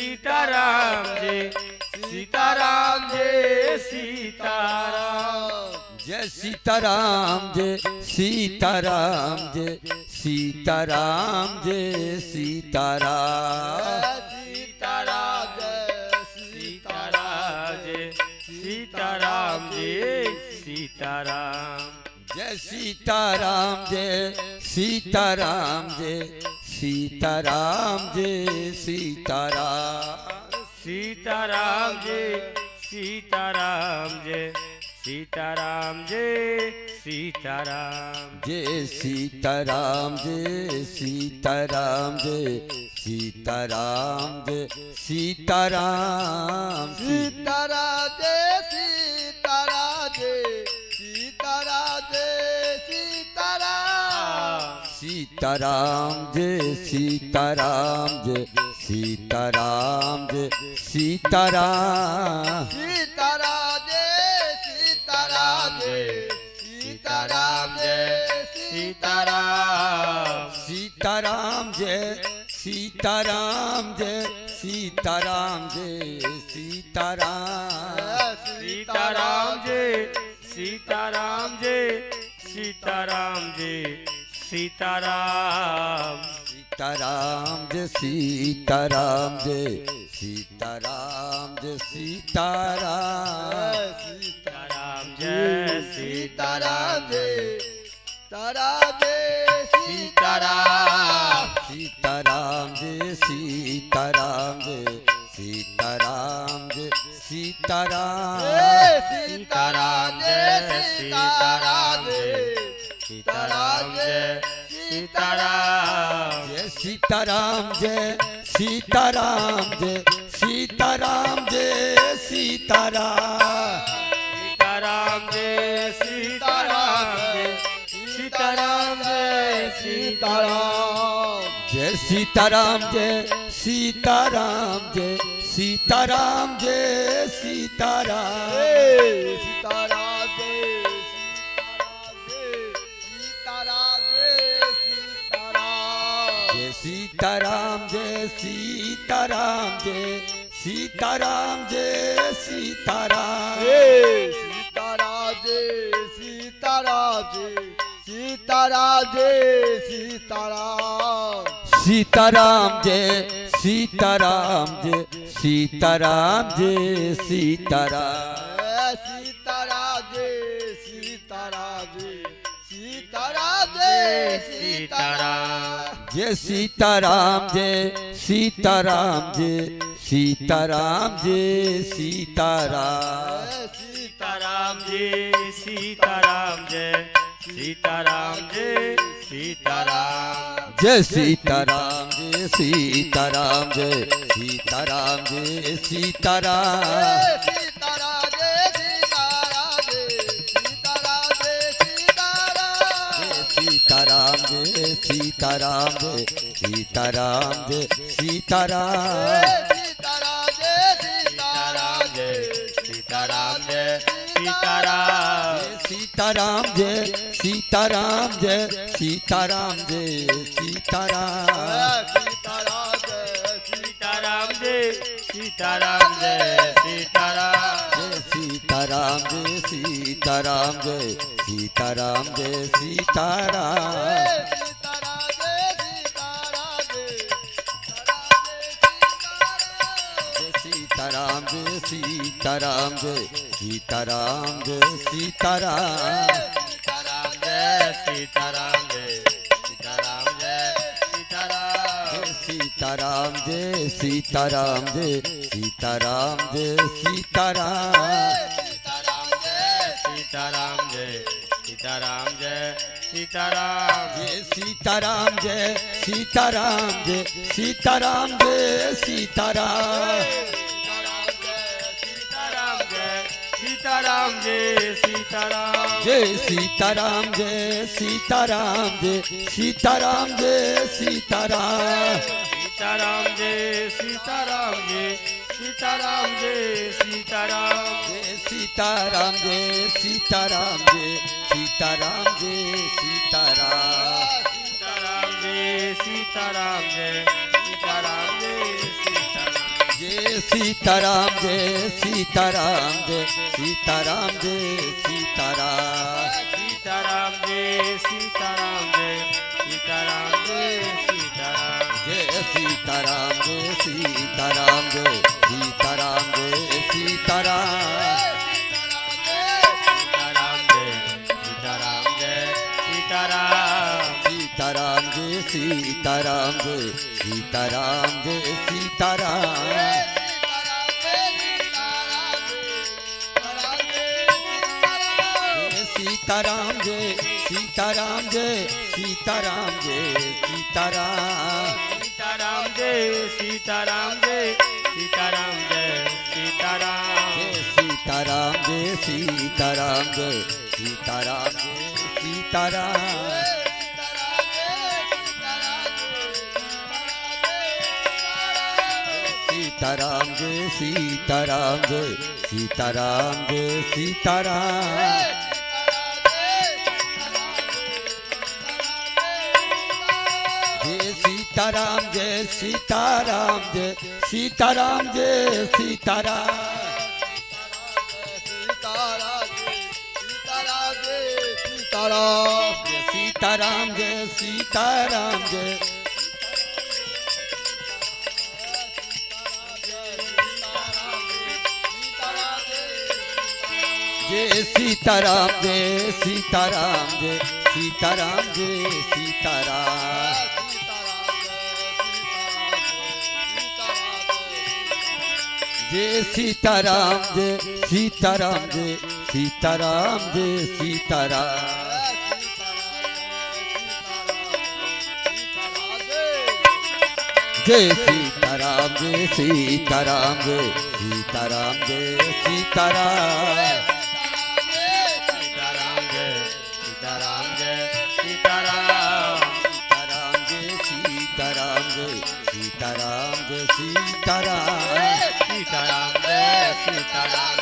सीताराम जय सीताराम जय सीताराम जय सीताराम जय सीताराम जय सीताराम जय सीताराम सीताराम जय सीताराम जय सीताराम जय सीताराम जय सीताराम जय सीताराम जय सीताराम सीताराम जय सीताराम जय सीताराम जय सीताराम जय सीताराम जय सीताराम जय सीताराम जय सीताराम सीताराम जय सीताराम जय सीताराम जय सीताराम सीताराम जय सीताराम जय सीताराम जय सीताराम सीताराम जय सीताराम जय सीताराम जय सीताराम सीताराम जय सीताराम जय सीताराम जय सीताराम सीताराम जय सीताराम जय सीताराम जय सीताराम सीताराम जय सीताराम जय सीताराम जय सीताराम सीताराम जय सीताराम जय सीताराम सीताराम जय सीताराम जय सीताराम जय सीताराम सीताराम जय सीताराम जय सीताराम जय सीताराम जय सीताराम जय सीताराम जय सीताराम जय सीताराम सीताराम जय सीताराम जय सीताराम जय सीताराम जय सीताराम जय सीताराम जय सीताराम जय सीताराम सीताराम जय सीताराम जय सीताराम सीताराम जय सीताराम जय सीताराम जय सीताराम सीताराजे सीताराजे सीताराजे सीताराम सीताराम जय सीताराम जय सीताराम जय सीताराम सीताराजे सीताराजे सीताराजे सीताराम जय सीताराम जय सीताराम जय सीताराम जय सीताराम सीताराम जय सीताराम जय सीताराम जय सीताराम जय सीताराम जय सीताराम जय सीताराम जय सीताराम सीताराम जय सीताराम जय सीताराम जय सीताराम सीताराम जय सीताराम सीताराम जय सीताराम जय सीताराम जय सीताराम सीताराम जय सीताराम जय सीताराम सीताराम जय सीताराम जय सीताराम जय सीताराम सीताराम जय सीताराम जय सीताराम जय सीताराम सीताराम जय सीताराम जय सीताराम जय सीताराम सीताराम जय सीताराम जय सीताराम जय सीताराम सीताराम जय सीताराम जय सीताराम जय सीताराम जय सीताराम जय सीताराम जय सीताराम सीताराम जय सीताराम जय सीताराम जय सीताराम जय सीताराम जय सीताराम सीताराम जय सीताराम जय सीताराम जय सीताराम जय सीताराम जय सीताराम जय सीताराम जय सीताराम सीताराम जय सीताराम जय सीताराम जय सीताराम जय सीताराम जय सीताराम जय सीताराम जय सीताराम सीताराम जय सीताराम जय सीताराम जय सीताराम जय सीताराम जय सीताराम जय सीताराम जय सीताराम सीताराम जय सीताराम जय सीताराम जय सीताराम सीताराम जय सीताराम जय सीताराम जय सीताराम सीताराम जय सीताराम जय सीताराम जय सीताराम सीताराम जय सीताराम जय सीताराम जय सीताराम सीताराम जय सीताराम जय सीताराम जय सीताराम जय सीताराम जय सीताराम जय सीताराम जय सीताराम सीताराम जय सीताराम जय जय सीताराम जय सीताराम जय सीताराम जय सीताराम जय सीताराम जय सीताराम जय सीताराम जय सीताराम जय सीताराम जय सीताराम जय सीताराम जय सीताराम सीताराम जय सीताराम जय सीताराम सीताराम जय सीताराम जय सीताराम जय सीताराम सीताराम जय सीताराम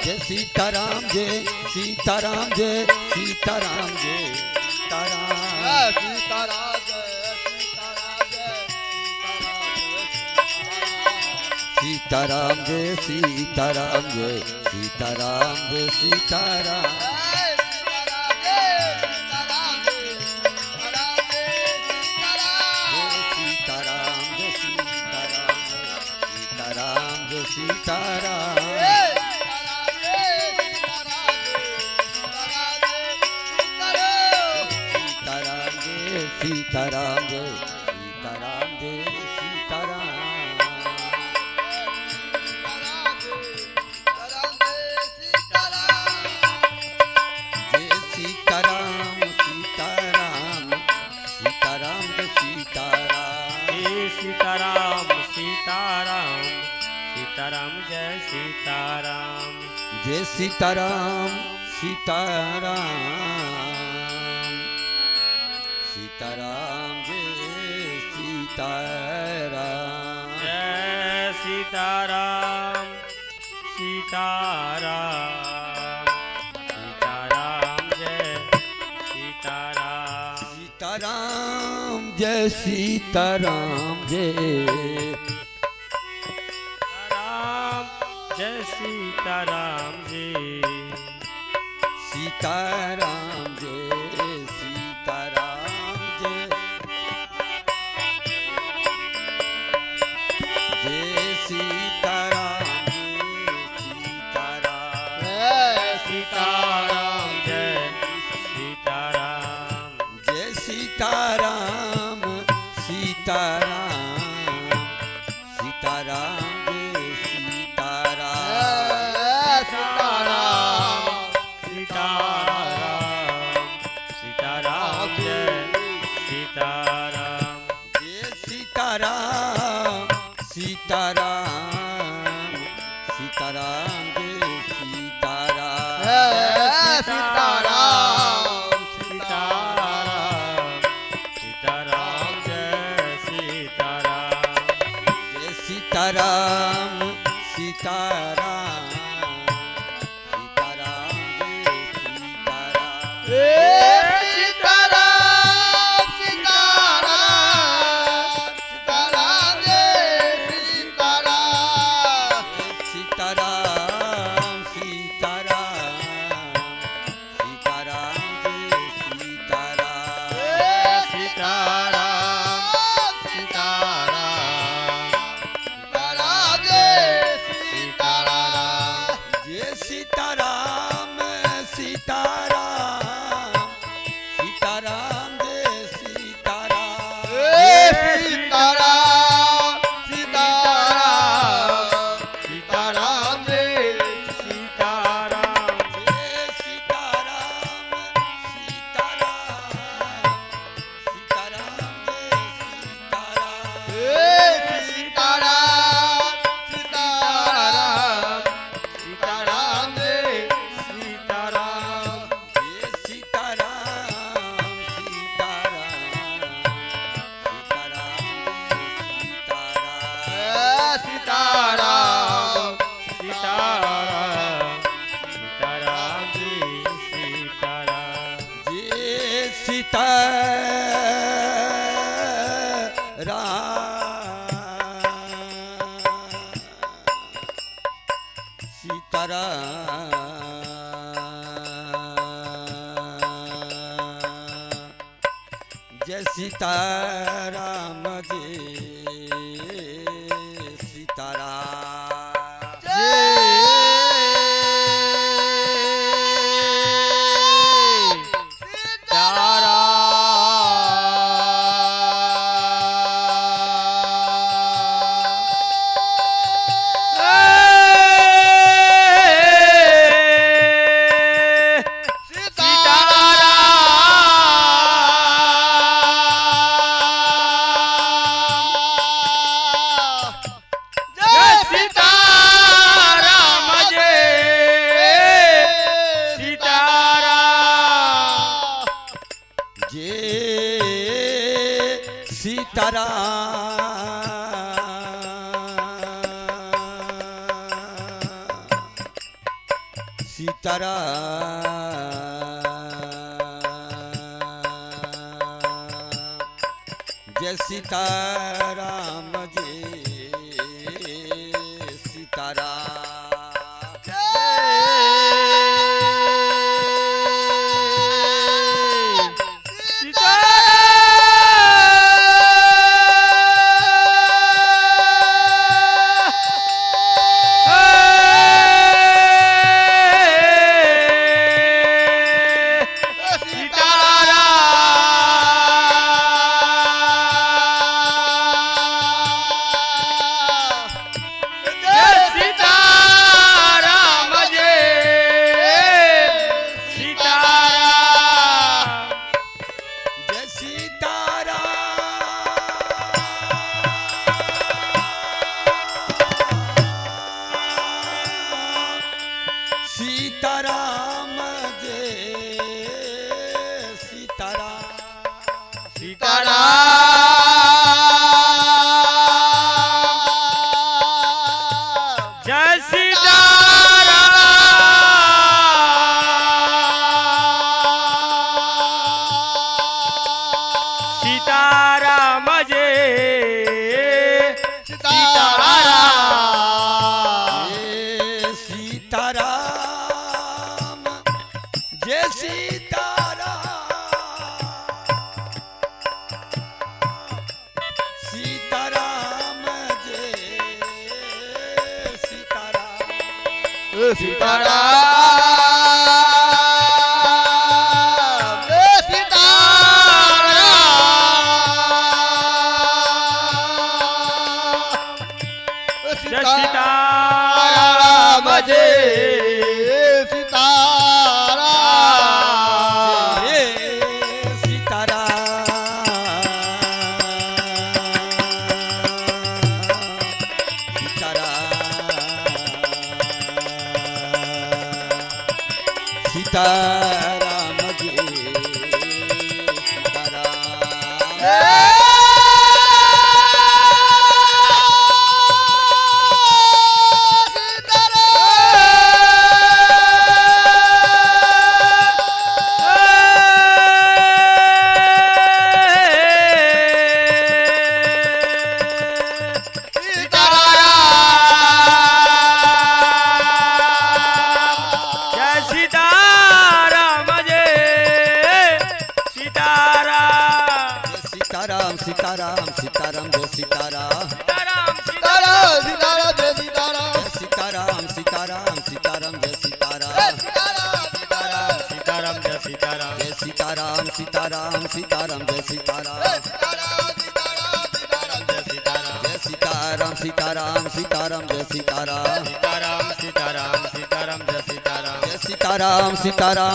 जय सीताराम जय सीताराम जय सीताराम जय सीताराम सीताराम जय सीताराम जय सीताराम जय सीताराम जय सीताराम जय सीताराम सीताराम सीताराम जय सीताराम जय सीताराम जय सीताराम सीताराम सीताराम जय सीताराम जय सीताराम सीताराम सीताराम जय सीताराम जय सीताराम सीताराम सीताराम जय सीताराम जय सीताराम सीताराम सीताराम जय सीताराम सीताराम जय सीताराम जय सीताराम जय सीताराम जी सीताराम जय सीताराम जय सीताराम जय सीताराम जय सीताराम जय सीताराम सीताराम सीताराम जय सीताराम सीताराम सीताराम जय सीताराम सीताराम जय सीताराम जय सीताराम सीताराम सीताराम जय सीताराम सीताराम सीताराम सीताराम जय सीताराम सीताराम जय सीताराम सीताराम सीताराम जय सीताराम सीताराम जय सीताराम जय सीताराम सीताराम सीताराम जय सीताराम सीताराम जय सीताराम जय सीताराम सीताराम सीताराम सीताराम सीताराम जी सीताराम जय सीताराम जय सीताराम जय सीताराम सीताराम जय सीताराम जय सीताराम। सीताराम जय सीताराम। सीताराम जय सीताराम सीताराम जय सीताराम सीताराम जय सीताराम। सीताराम जय सीताराम। सीताराम जय जय सीताराम सीताराम जय सीताराम जय सीताराम। सीताराम सीताराम जय सीताराम। जय सीताराम जय सीताराम सीताराम सीताराम सीताराम जय सीताराम। सीताराम सीताराम सीताराम सीताराम सीताराम सीताराम सीताराम जय सीताराम जय सीताराम। सीताराम जय सीताराम जय सीताराम सीताराम सीताराम जय सीताराम। जय सीताराम जय सीताराम सीताराम सीताराम जय सीताराम। सीताराम सीताराम सीताराम जय सीताराम जय सीताराम सीताराम सीताराम जय सीताराम। सीताराम सीताराम सीताराम जय सीताराम जय सीताराम सीताराम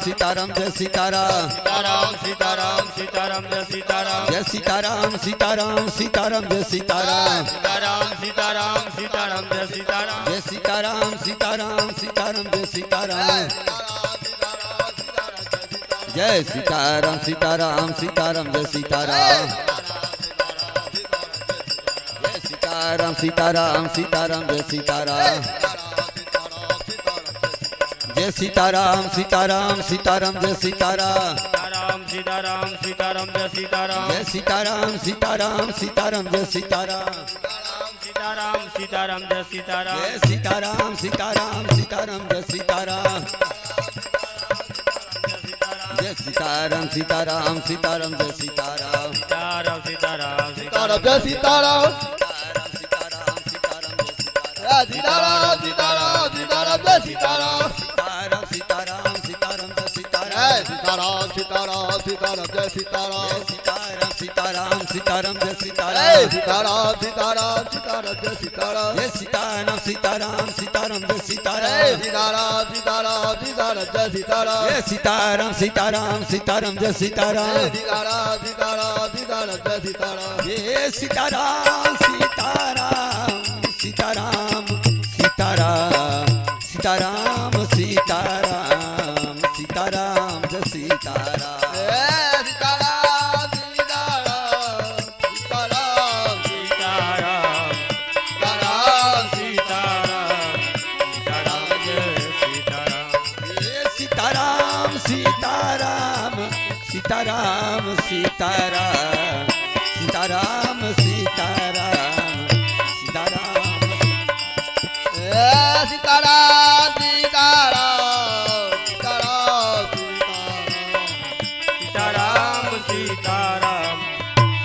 सीताराम जय सीताराम। सीताराम सीताराम सीताराम जय सीताराम जय सीताराम सीताराम सीताराम जय सीताराम। सीताराम सीताराम सीताराम जय सीताराम जय सीताराम सीताराम सीताराम जय सीताराम। जय सीताराम सीताराम सीताराम जय सीताराम। जय सीताराम सीताराम सीताराम जय सीताराम। जय सीताराम सीताराम सीताराम जय सीताराम। सीताराम सीताराम जय सीताराम जय सीताराम सीताराम सीताराम जय सीताराम। सीताराम सीताराम जय सीताराम जय सीताराम सीताराम सीताराम जय सीताराम। जय सीताराम सीताराम सीताराम जय सीताराम। सीताराम सीताराम सीताराम जय सीताराम सीताराम सीताराम जय सीताराम सीताराम सीताराम जय सीताराम सीताराम सीताराम सीताराम जय सीताराम। सीताराम सीताराम सीताराम जय सीताराम सीताराम सीताराम सीताराम जय सीताराम। सीताराम सीताराम सीताराम जय सीताराम जय सीताराम सीताराम सीताराम जय सीताराम। सीताराम सीताराम सीताराम जय सीताराम जय सीताराम सीताराम सीताराम जय सीताराम। सीताराम सीताराम सीताराम जय सीताराम जय सीताराम सीताराम सीताराम सीताराम सीताराम सीताराम सीताराम जय सीताराम। सीताराम सीताराम सीताराम सीताराम सीताराम सीताराम सीताराम जय सीताराम जय सीताराम सीताराम सीताराम सीताराम सीताराम सीताराम सीताराम सीताराम सीताराम सीताराम सीताराम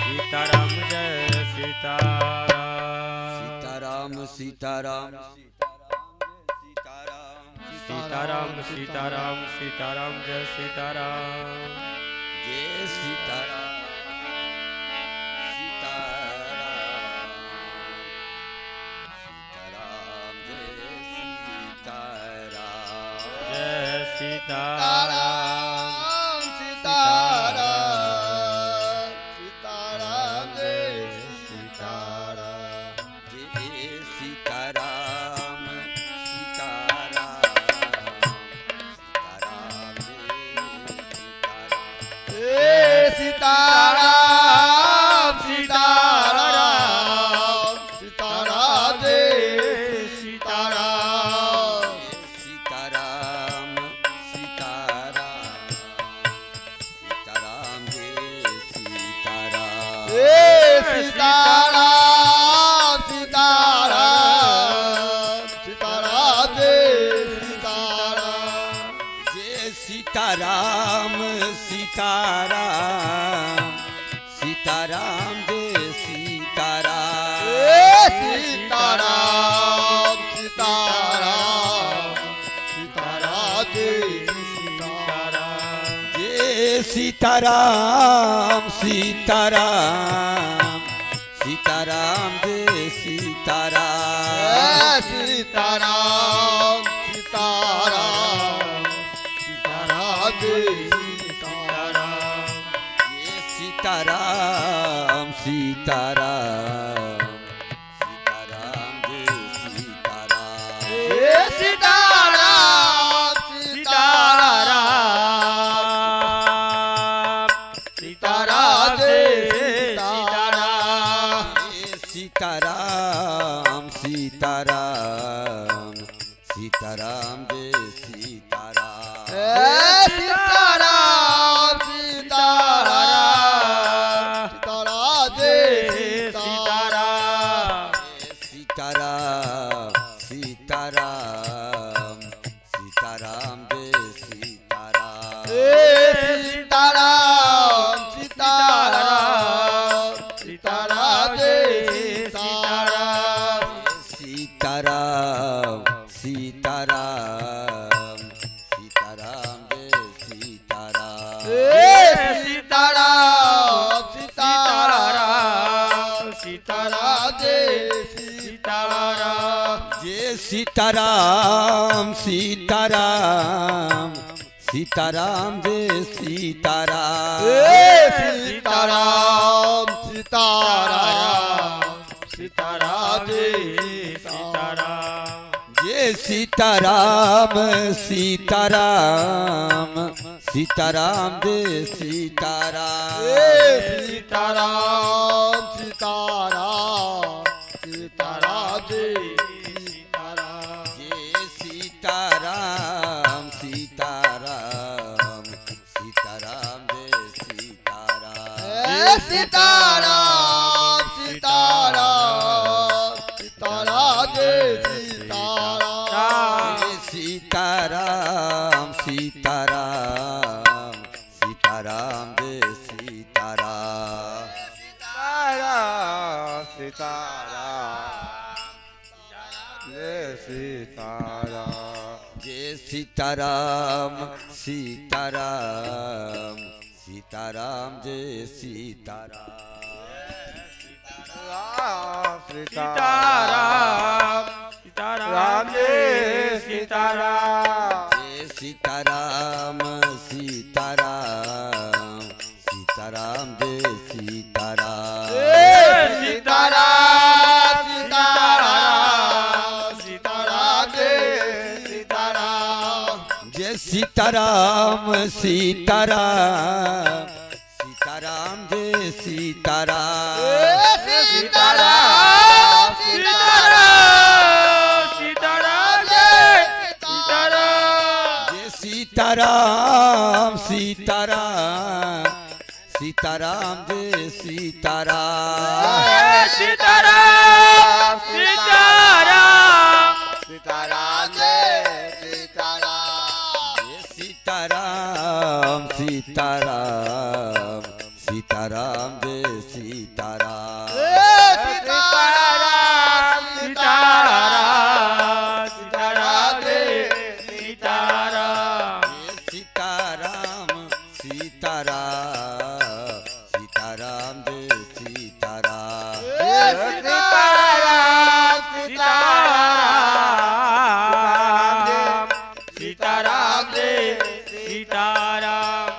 सीताराम जय सीताराम सीताराम सीताराम सीताराम सीताराम सीताराम जय सीताराम जय सीताराम सीताराम सीताराम सीताराम जय सीताराम सीताराम सीताराम सीताराम सीताराम सीताराम जय सीताराम सीताराम सीताराम सीताराम सीताराम सीताराम सीताराम सीताराम जय सीताराम सीताराम सीताराम सीताराम जय सीताराम जय सीताराम सीताराम सीताराम जय सीताराम सीताराम सीताराम सीताराम जय सीताराम सीताराम सीताराम सीताराम जय सीताराम सीताराम सीताराम सीताराम सीताराम सीताराम जय सीताराम सीताराम सीताराम जय सीताराम सीताराम सीताराम सीताराम जय सीताराम सीताराम सीताराम सीताराम जय सीताराम सीताराम सीताराम सीताराम जय सीताराम सीताराम सीताराम सीताराम जय सीताराम जय सीताराम सीताराम सीताराम जय सीताराम सीताराम सीताराम सीताराम जय सीताराम जय सीताराम सीताराम सीताराम जय सीताराम सीताराम सीताराम सीताराम जय सीताराम जय सीताराम सीताराम सीताराम जय सीताराम सीताराम सीताराम सीताराम जय सीताराम सीताराम सीताराम सीताराम जय सीताराम सीताराम सीताराम सीताराम जय सीताराम सीताराम सीताराम जय सीताराम जय सीताराम सीताराम सीताराम जय सीताराम सीताराम सीताराम सीताराम जय सीताराम जय सीताराम सीताराम सीताराम जय सीताराम सीताराम सीताराम सीताराम जय सीताराम जय सीताराम सीताराम सीताराम जय सीताराम सीताराम सीताराम सीताराम जय सीताराम सीताराम सीताराम सीताराम जय सीताराम सीताराम सीताराम सीताराम जय सीताराम सीताराम सीताराम सीताराम जय सीताराम सीताराम सीताराम जय सीताराम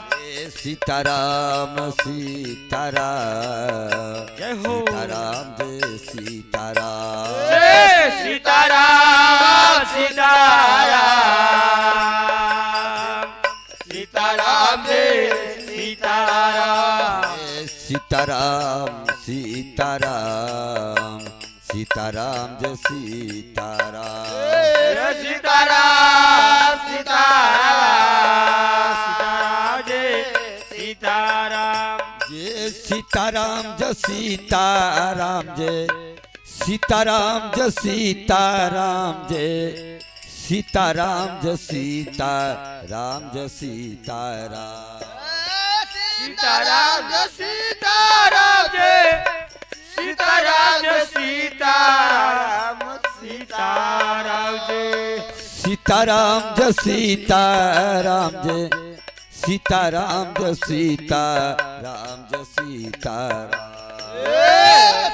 सीताराम सीताराम जय हो सीताराम जय सीताराम जय सीताराम सीताराम सीताराम जय सीताराम सीताराम सीताराम सीताराम जय सीताराम जय सीताराम सीताराम सीताराम जय सीताराम जय सीताराम जय सीताराम जय सीताराम जय सीताराम जय सीताराम जय सीताराम जय सीताराम सीताराम जय सीताराम जय सीताराम जय सीताराम सीताराम जय सीताराम जय सीताराम जय सीताराम जय सीताराम जय सीताराम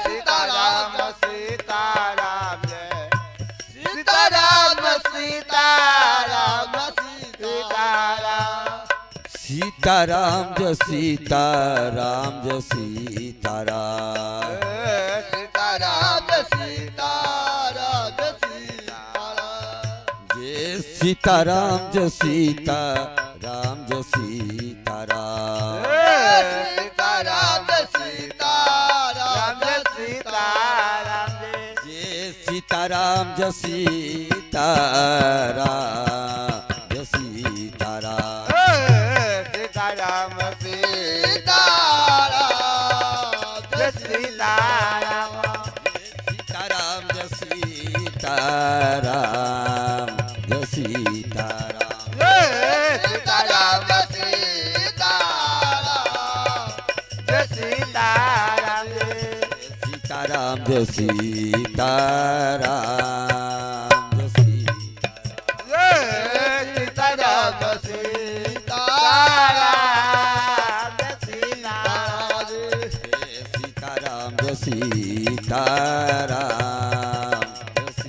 सीताराम सीताराम जय सीताराम सीताराम सीताराम सीताराम जय सीताराम जय सीताराम सीताराम सीताराम सीताराम जय सीताराम जय सीताराम जय सीताराम सीताराम सीताराम सीताराम जय सीताराम जय सीताराम जय सीताराम सीताराम सीताराम जय सीताराम सीताराम जय सीताराम जय सीताराम सीताराम सीताराम जय सीताराम सीताराम जय सीताराम जय सीताराम सीताराम सीताराम सीताराम जय सीताराम जय सीताराम सीताराम सीताराम जय सीताराम जय सीताराम जय सीताराम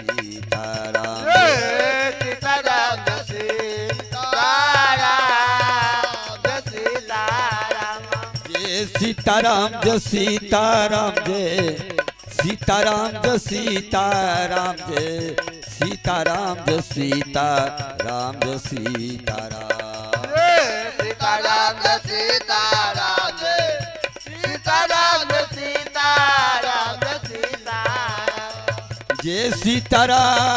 जय सीताराम जय सीताराम जय सीताराम जय सीताराम जय सीताराम सीताराम सीताराम सीताराम सीताराम सीताराम जय सीताराम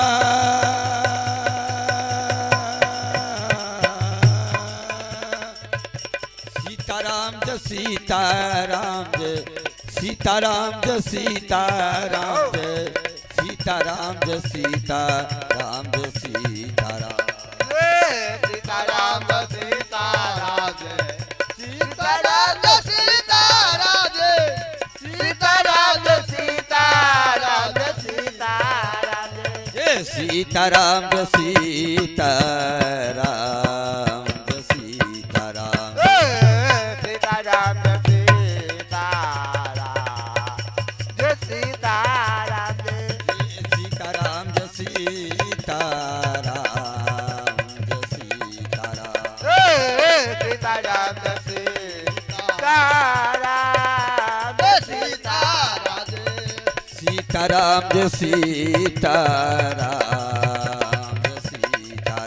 सीताराम जय सीताराम जय सीताराम जय सीताराम जय सीताराम जय सीताराम जय सीताराम सीताराम सीताराम सीताराम सीताराम सीताराम सीताराम सीताराम जय सीताराम जय सीताराम जय सीताराम सीताराम सीताराम जय सीताराम सीताराम जय सीताराम जय सीताराम सीताराम सीताराम सीताराम जय सीताराम जय सीताराम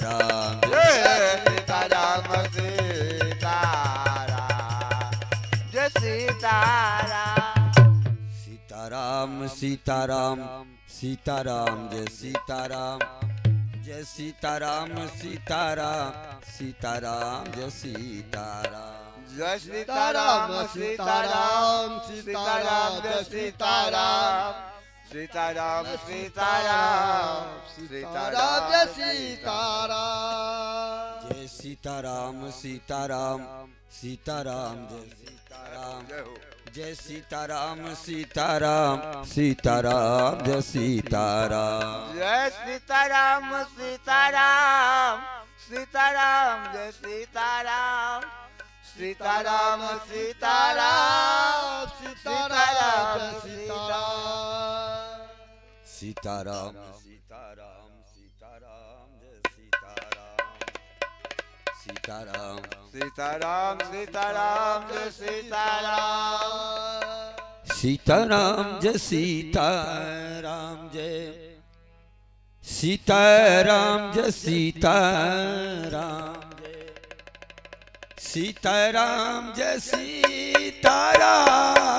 सीताराम सीताराम सीताराम जय सीताराम सीताराम सीताराम जय सीताराम जय सीताराम सीताराम सीताराम जय सीताराम जय सीताराम सीताराम सीताराम जय सीताराम सीताराम सीताराम सीताराम जय सीताराम जय सीताराम सीताराम सीताराम जय सीताराम जय सीताराम सीताराम सीताराम जय सीताराम जय सीताराम सीताराम सीताराम जय सीताराम सीताराम सीताराम सीताराम सीताराम सीताराम सीताराम जय सीताराम सीताराम सीताराम सीताराम जय सीताराम सीताराम जय सीताराम जय सीताराम जय सीताराम सीताराम जय सीताराम सीताराम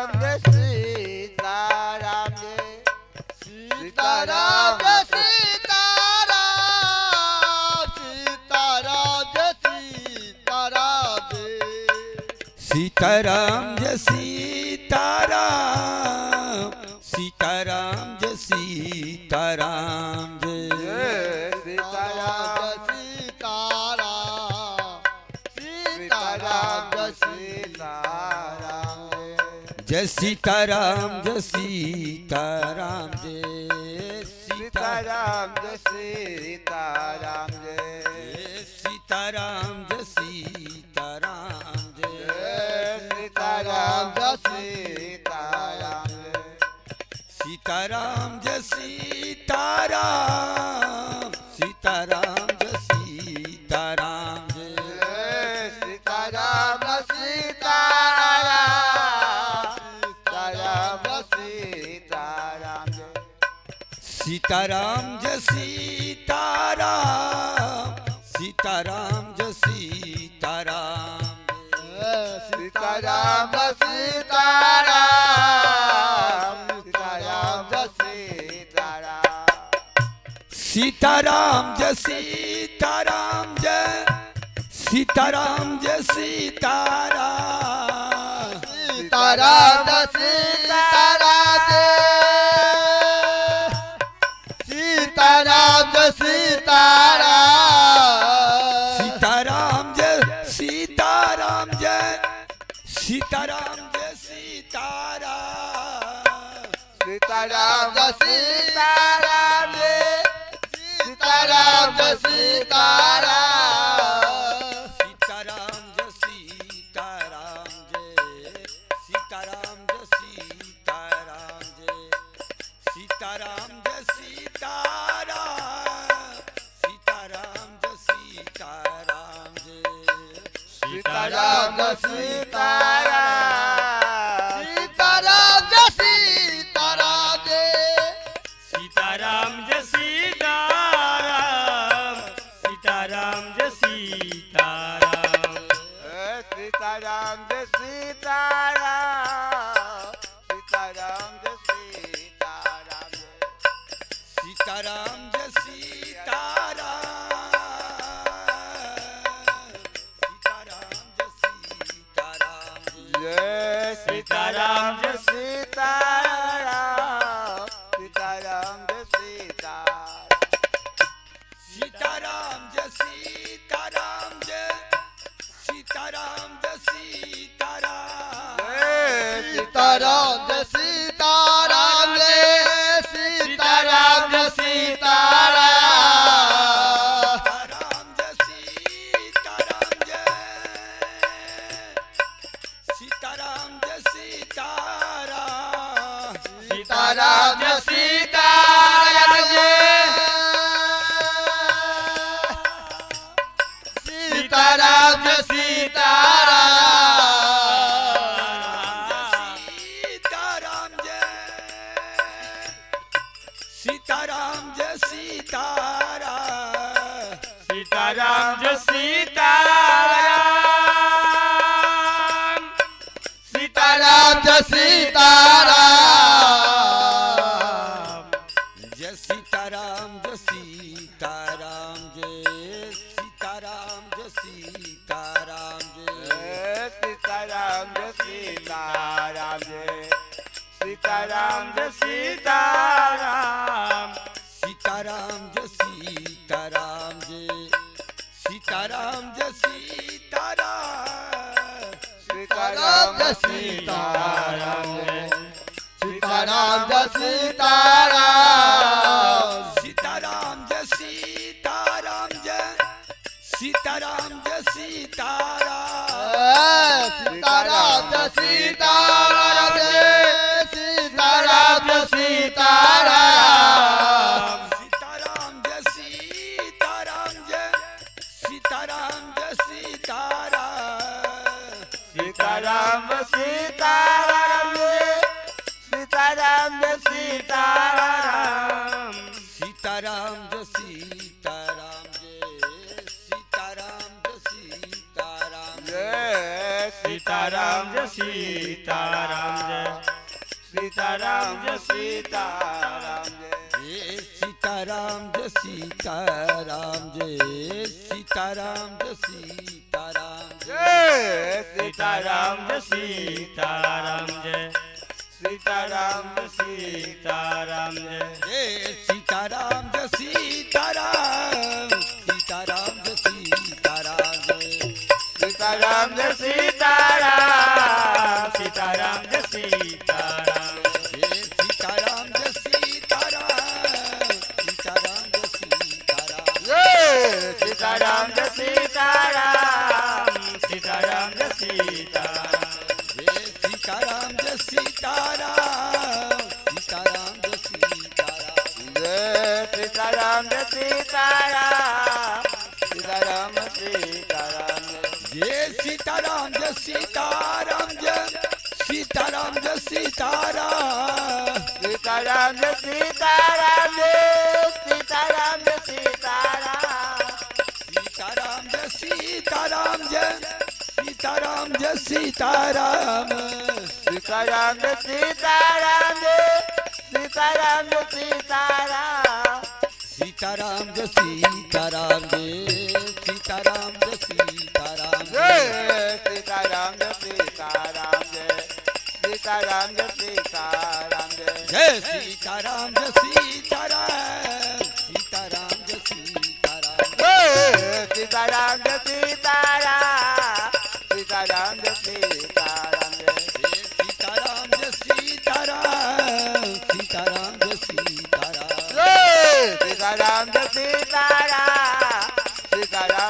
जय सीताराम जय सीताराम जय सीताराम सीताराम जय सीताराम जय जय सीताराम सीताराम जय सीताराम जय जय सीताराम जय सीताराम जय सीताराम जय सीताराम जय सीताराम जय सीताराम जय सीताराम जय सीताराम सीताराम जय सीताराम सीताराम जय सीताराम जय सीताराम सीताराम सीताराम जय सीताराम सीताराम जय सीताराम सीताराम सीताराम सीताराम जय सीताराम सीताराम जय सीताराम जय सीताराम जय सीताराम सीताराम सीताराम सीताराम जय सीताराम सीताराम जय सीताराम जय सीताराम जय सीताराम सीताराम जय सीताराम सीताराम जय सीताराम सीताराम जय सीताराम जय सीताराम जय सीताराम जय सीताराम जय सीताराम सीताराम जय सीताराम जय सीताराम जय सीताराम सीताराम जय सीताराम सीताराम जय सीताराम सीताराम जय सीताराम सीताराम जय सीताराम सीताराम जय सीताराम सीताराम जय सीताराम सीताराम जय सीताराम सीताराम जय सीताराम सीताराम जय सीताराम जय सीताराम जय सीताराम सीताराम जय सीताराम सीताराम जय सीताराम जय सीताराम सीताराम जय सीताराम सीताराम जय सीताराम जय सीताराम सीताराम जय सीताराम सीताराम जय सीताराम जय सीताराम जय सीताराम जय सीताराम जय सीताराम जय सीताराम जय सीताराम जय सीताराम जय सीताराम सीताराम जय सीताराम जय सीताराम जय सीताराम सीताराम जय सीताराम जय सीताराम जय सीताराम सीताराम जय सीताराम जय सीताराम जय सीताराम सीताराम जय सीताराम जय सीताराम जय सीताराम सीताराम जय सीताराम जय सीताराम जय सीताराम सीताराम सीताराम जय सीताराम जय सीताराम सीताराम जय सीताराम जय सीताराम जय सीताराम जय सीताराम जय सीताराम जय सीताराम जय सीताराम जय सीताराम जय सीताराम जय सीताराम जय सीताराम जय सीताराम जय सीताराम जय सीताराम जय सीताराम जय जय सीताराम जय सीताराम सीताराम जय सीताराम जय सीताराम जय सीताराम सीताराम जय सीताराम जय सीताराम जय सीताराम सीताराम जय सीताराम जय सीताराम जय सीताराम सीताराम जय सीताराम जय सीताराम जय सीताराम सीताराम जय सीताराम जय सीताराम जय सीताराम सीताराम सीताराम जय सीताराम जय सीताराम जय सीताराम जय सीताराम सीताराम जय सीताराम जय सीताराम जय सीताराम सीताराम जय सीताराम जय सीताराम जय सीताराम सीताराम जय सीताराम जय सीताराम जय सीताराम सीताराम जय सीताराम जय सीताराम जय सीताराम जय सीताराम जय सीताराम जय सीताराम जय सीताराम जय सीताराम जय सीताराम सीताराम जय सीताराम जय सीताराम जय सीताराम सीताराम जय सीताराम जय सीताराम जय सीताराम सीताराम जय सीताराम जय सीताराम जय सीताराम सीताराम जय सीताराम जय सीताराम जय सीताराम सीताराम जय सीताराम जय सीताराम सीताराम सीताराम जय सीताराम जय सीताराम जय सीताराम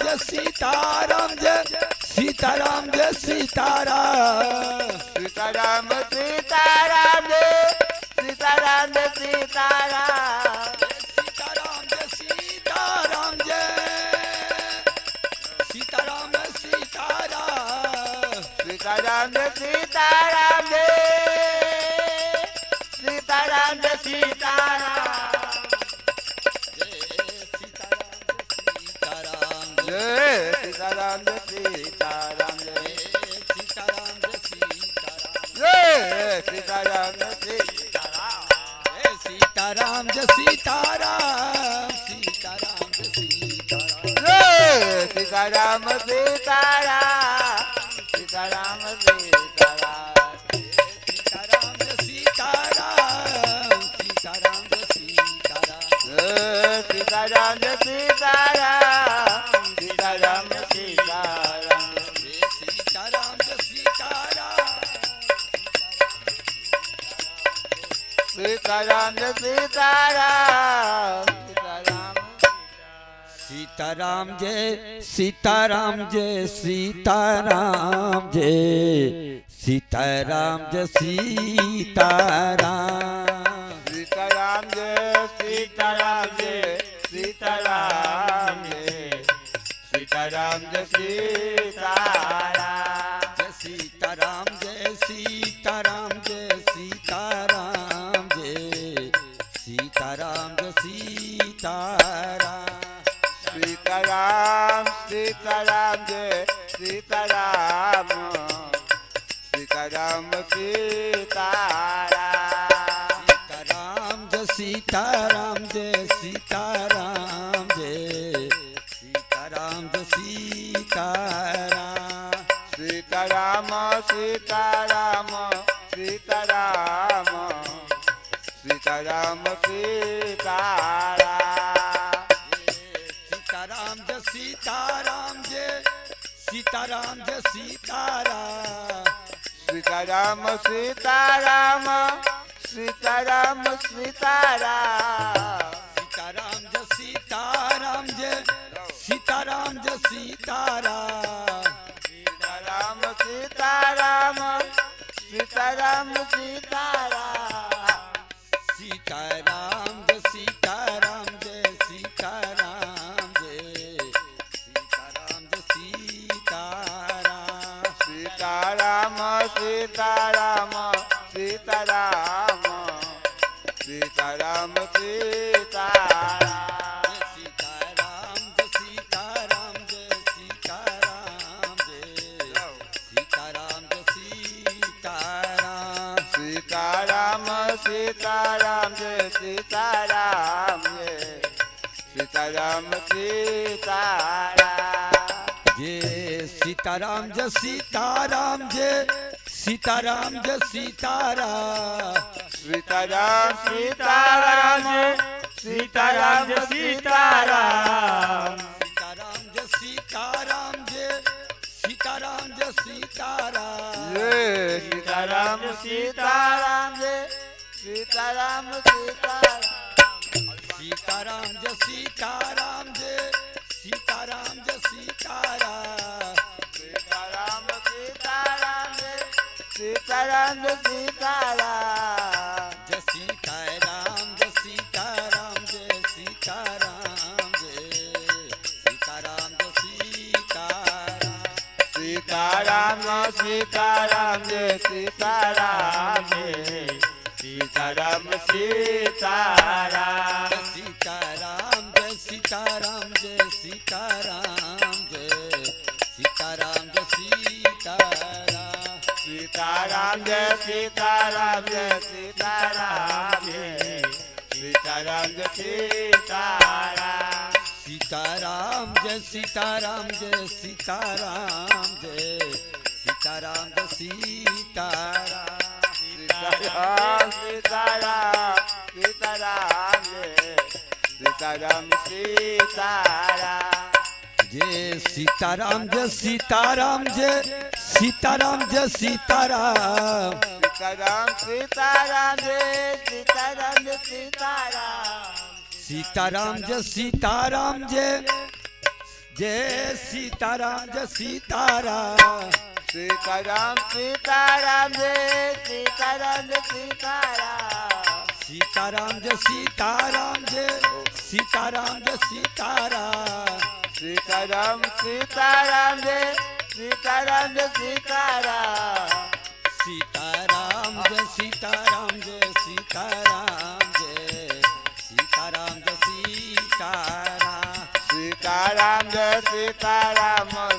जय सीताराम जय सीताराम सीताराम सीताराम जय सीताराम जय सीताराम सीताराम जय सीताराम जय सीताराम जय सीताराम सीताराम जय सीताराम जय सीताराम जय सीताराम जय सीताराम जय सीताराम जय सीताराम जय सीताराम जय सीताराम जय सीताराम जय सीताराम जय सीताराम सीताराम जय सीताराम जय सीताराम सीताराम सीताराम सीताराम सीताराम जय सीताराम सीताराम जय सीताराम जय सीताराम जय सीताराम सीताराम सीताराम जय सीताराम जय सीताराम सीताराम जय सीताराम सीताराम सीताराम जय सीताराम जय सीताराम जय सीताराम जय सीताराम सीताराम जय सीताराम जय सीताराम जय सीताराम जय सीताराम जय सीताराम जय सीताराम जय सीताराम जय सीताराम जय सीताराम सीताराम सीताराम जय सीताराम सीताराम सीताराम सीताराम जय सीताराम जय सीताराम जय सीताराम सीताराम सीताराम सीताराम सीताराम सीताराम सीताराम जय सीताराम जय सीताराम सीताराम सीताराम सीताराम सीताराम सीताराम जय सीताराम जय सीताराम जय सीताराम सीताराम सीताराम सीताराम सीताराम सीताराम जय सीताराम जय सीताराम जय सीताराम जय सीताराम सीताराम सीताराम सीताराम सीताराम सीताराम सीताराम जय सीताराम जय सीताराम जय सीताराम सीताराम सीताराम जय सीताराम जय सीताराम सीताराम जय सीताराम जय सीताराम जय सीताराम जय सीताराम सीताराम सीताराम सीताराम जय सीताराम सीताराम जय सीताराम जय सीताराम जय सीताराम सीताराम सीताराम जय सीताराम सीताराम जय सीताराम जय सीताराम जय सीताराम सीताराम सीताराम जय सीताराम जय सीताराम जय सीताराम जय सीताराम जय सीताराम जय सीताराम जय सीताराम सीताराम जय सीताराम जय सीताराम सीताराम सीताराम जय सीताराम जय सीताराम जय सीताराम जय सीताराम सीताराम जय सीताराम जय सीताराम जय सीताराम जय सीताराम सीताराम जय सीताराम जय सीताराम जय सीताराम जय सीताराम सीताराम सीताराम सीताराम जय सीताराम सीताराम जय सीताराम जय सीताराम जय सीताराम जय सीताराम सीताराम सीताराम जय सीताराम जय सीताराम सीताराम जय सीताराम जय सीताराम जय सीताराम सीताराम सीताराम जय सीताराम जय सीताराम सीताराम जय सीताराम जय सीताराम जय सीताराम सीताराम सीताराम जय सीताराम जय सीताराम सीताराम जय सीताराम जय सीताराम जय सीताराम जय सीताराम सीताराम जय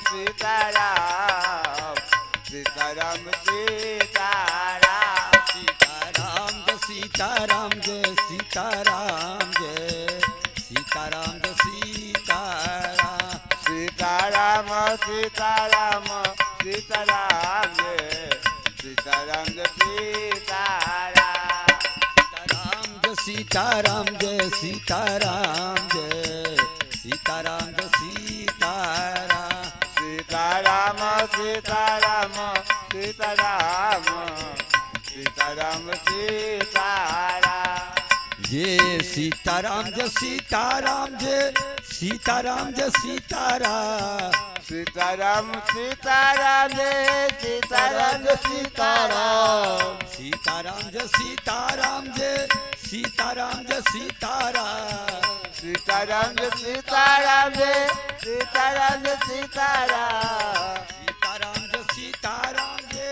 सीताराम सीताराम सीताराम सीताराम सीताराम जय सीताराम जय सीताराम जय सीताराम सीताराम सीताराम जय सीताराम जय सीताराम जय सीताराम जय सीताराम जय सीताराम सीताराम सीताराम सीताराम सीताराम जय सीताराम जय सीताराम जय सीताराम जय सीताराम सीताराम सीताराम जय सीताराम जय सीताराम सीताराम जय सीताराम जय सीताराम जय सीताराम सीताराम जय सीताराम जय सीताराम जय सीताराम सीताराम जय सीताराम जय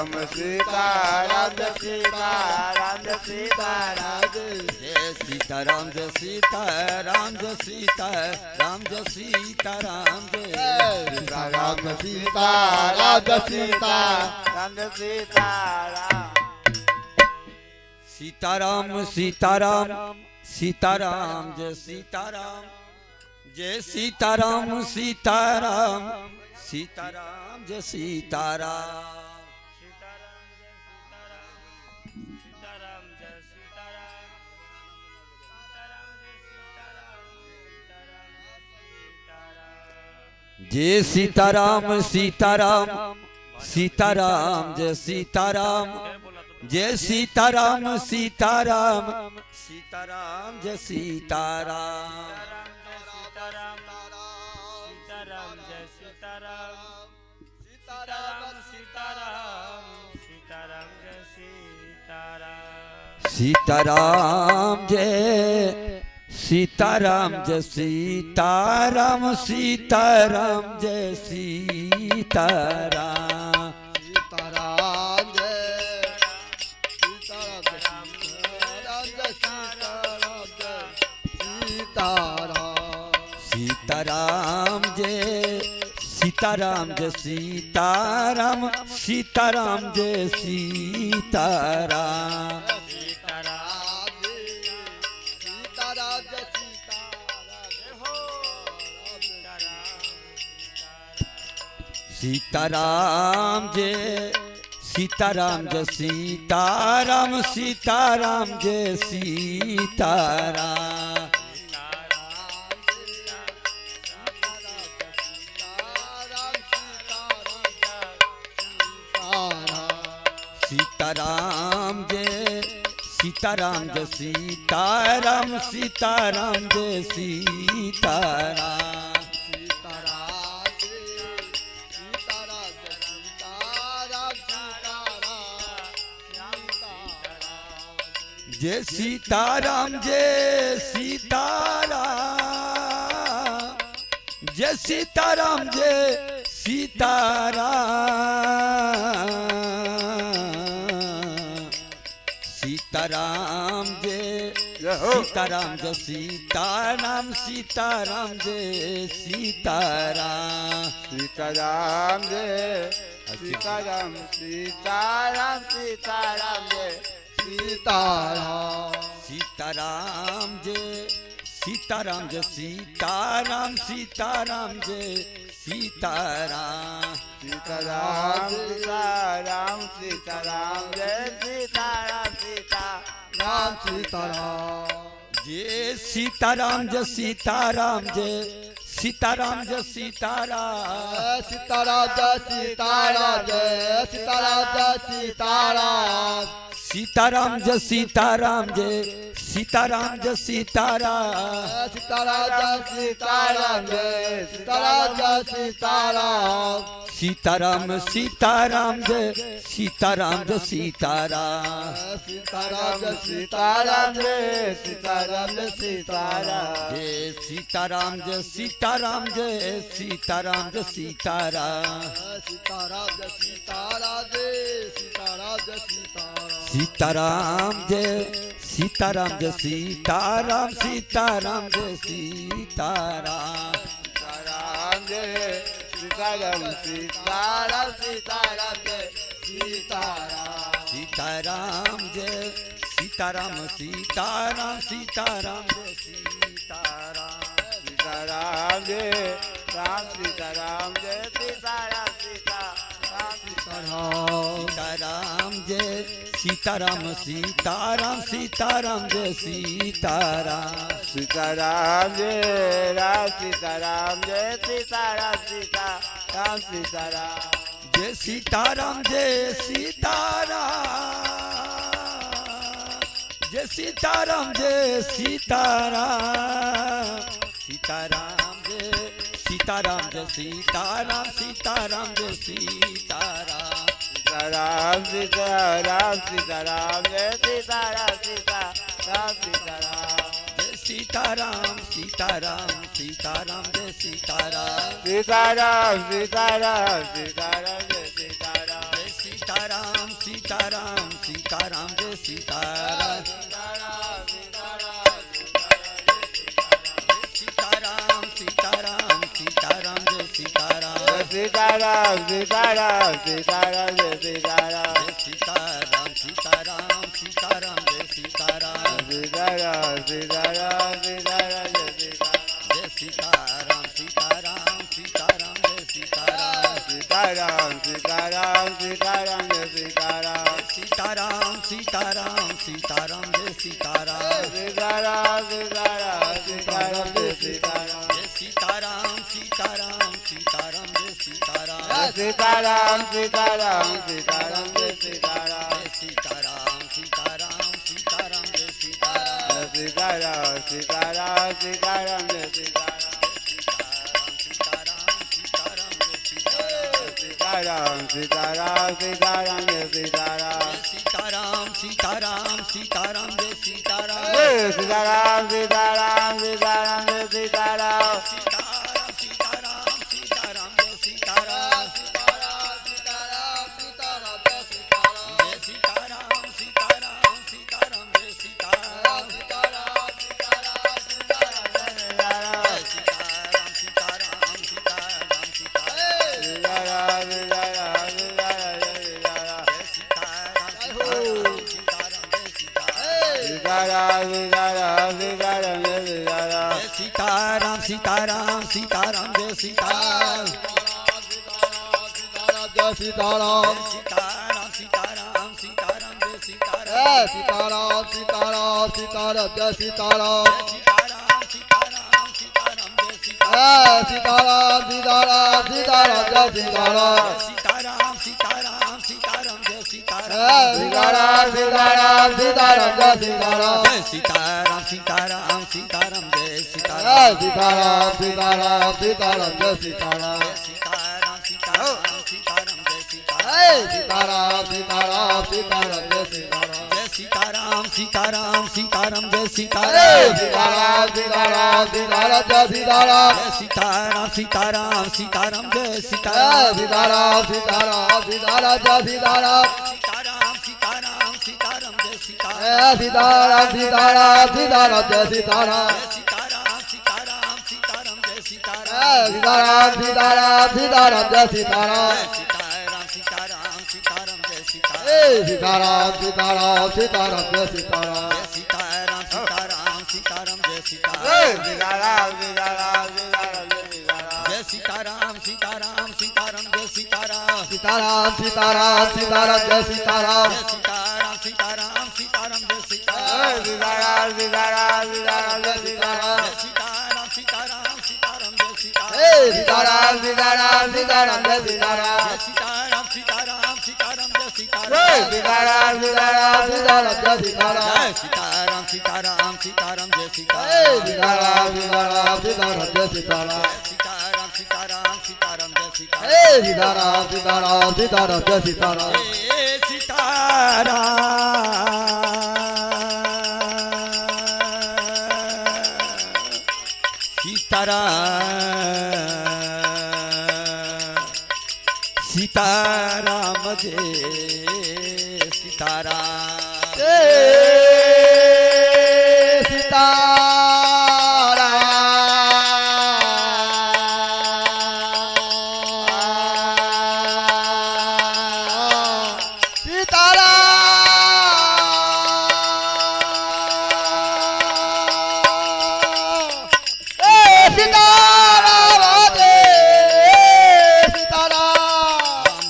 सीताराम सीताराम जय सीताराम जय सीताराम जय सीताराम जय सीताराम जय सीताराम जय सीताराम जय सीताराम सीताराम जय सीताराम जय सीताराम सीताराम सीताराम सीताराम जय सीताराम जय सीताराम सीताराम सीताराम जय सीताराम जय सीताराम सीताराम सीताराम जय सीताराम जय सीताराम सीताराम सीताराम जय सीताराम सीताराम जय सीताराम जय सीताराम सीताराम जय सीताराम सीताराम जय सीताराम जय सीताराम जय सीताराम सीताराम जय सीताराम सीताराम जय सीताराम जय सीताराम सीताराम जय सीताराम सीताराम जय सीताराम जय सीताराम सीताराम जय सीताराम जय सीताराम जय सीताराम जय सीताराम जय सीताराम सीताराम जय सीताराम जय सीताराम सीताराम जय सीताराम सीताराम जय सीताराम सीताराम सीताराम जय सीताराम सीताराम जय सीताराम जय सीताराम सीताराम जय सीताराम सीताराम सीताराम सीताराम जय सीताराम सीताराम सीताराम जय सीताराम जय सीताराम जय सीताराम जय सीताराम सीताराम जय सीताराम जय सीताराम जय सीताराम सीताराम जय सीताराम जय सीताराम जय सीताराम सीताराम जय सीताराम जय सीताराम जय सीताराम सीताराम सीताराम जय सीताराम जय सीताराम सीताराम जय सीताराम जय सीताराम जय सीताराम जय सीताराम जय सीताराम जय सीताराम जय सीताराम सीताराम जय सीताराम जय सीताराम जय सीताराम सीताराम जय सीताराम जय सीताराम सीताराम जय सीताराम सीताराम जय सीताराम सीताराम सीताराम जय सीताराम सीताराम जय सीताराम सीताराम सीताराम जय सीताराम सीताराम जय राम सीताराम जय सीताराम सीताराम सीताराम सीताराम जय सीताराम सीताराम सीताराम जय सीताराम सीताराम जय राम सीताराम जय सीताराम सीताराम सीताराम जय सीताराम जय सीताराम जय सीताराम जय सीताराम सीताराम जय सीताराम जय सीताराम सीताराम जय सीताराम सीताराम सीताराम सीताराम जय सीताराम सीताराम सीताराम जय सीताराम सीताराम सीताराम जय सीताराम सीताराम सीताराम सीताराम जय सीताराम जय सीताराम सीताराम सीताराम जय सीताराम सीताराम सीताराम सीताराम जय सीताराम सीताराम सीताराम सीताराम जय सीताराम सीताराम सीताराम सीताराम जय सीताराम सीताराम सीताराम सीताराम जय सीताराम जय सीताराम सीताराम सीताराम जय सीताराम सीताराम सीताराम सीताराम जय सीताराम सीताराम सीताराम सीताराम जय सीताराम सीताराम सीताराम सीताराम जय सीताराम जय सीताराम सीताराम सीताराम जय सीताराम सीताराम सीताराम सीताराम जय सीताराम सीताराम सीताराम सीताराम जय सीताराम सीताराम सीताराम सीताराम जय सीताराम सीताराम सीताराम सीताराम जय सीताराम सीताराम सीताराम सीताराम जय सीताराम सीताराम सीताराम सीताराम जय सीताराम सीताराम सीताराम सीताराम जय सीताराम जय सीताराम सीताराम सीताराम जय सीताराम सीताराम सीताराम सीताराम जय सीताराम जय सीताराम सीताराम सीताराम सीताराम जय सीताराम सीताराम सीताराम सीताराम जय सीताराम सीताराम सीताराम सीताराम जय सीताराम सीताराम सीताराम सीताराम जय सीताराम सीताराम सीताराम सीताराम जय सीताराम सीताराम सीताराम सीताराम जय सीताराम जय सीताराम सीताराम सीताराम जय सीताराम सीताराम सीताराम सीताराम जय सीताराम सीताराम सीताराम सीताराम जय सीताराम सीताराम सीताराम सीताराम जय सीताराम जय सीताराम सीताराम सीताराम जय सीताराम सीताराम सीताराम सीताराम जय सीताराम जय सीताराम सीताराम सीताराम जय सीताराम सीताराम सीताराम सीताराम जय सीताराम सीताराम सीताराम सीताराम जय सीताराम सीताराम सीताराम सीताराम जय सीताराम सीताराम सीताराम सीताराम जय सीताराम सीताराम सीताराम सीताराम जय सीताराम सीताराम सीताराम सीताराम जय सीताराम सीताराम सीताराम सीताराम जय सीताराम सीताराम सीताराम सीताराम जय सीताराम सीताराम सीताराम सीताराम जय सीताराम जय सीताराम सीताराम सीताराम जय सीताराम सीताराम सीताराम सीताराम जय सीताराम सीताराम सीताराम सीताराम जय सीताराम सीताराम सीताराम सीताराम जय सीताराम सीताराम सीताराम सीताराम जय सीताराम सीताराम सीताराम सीताराम जय सीताराम सीताराम सीताराम सीताराम जय सीताराम सीताराम सीताराम सीताराम जय सीताराम सीताराम सीताराम सीताराम जय सीताराम सीताराम सीताराम सीताराम जय सीताराम सीताराम सीताराम सीताराम जय सीताराम सीताराम सीताराम सीताराम जय सीताराम सीताराम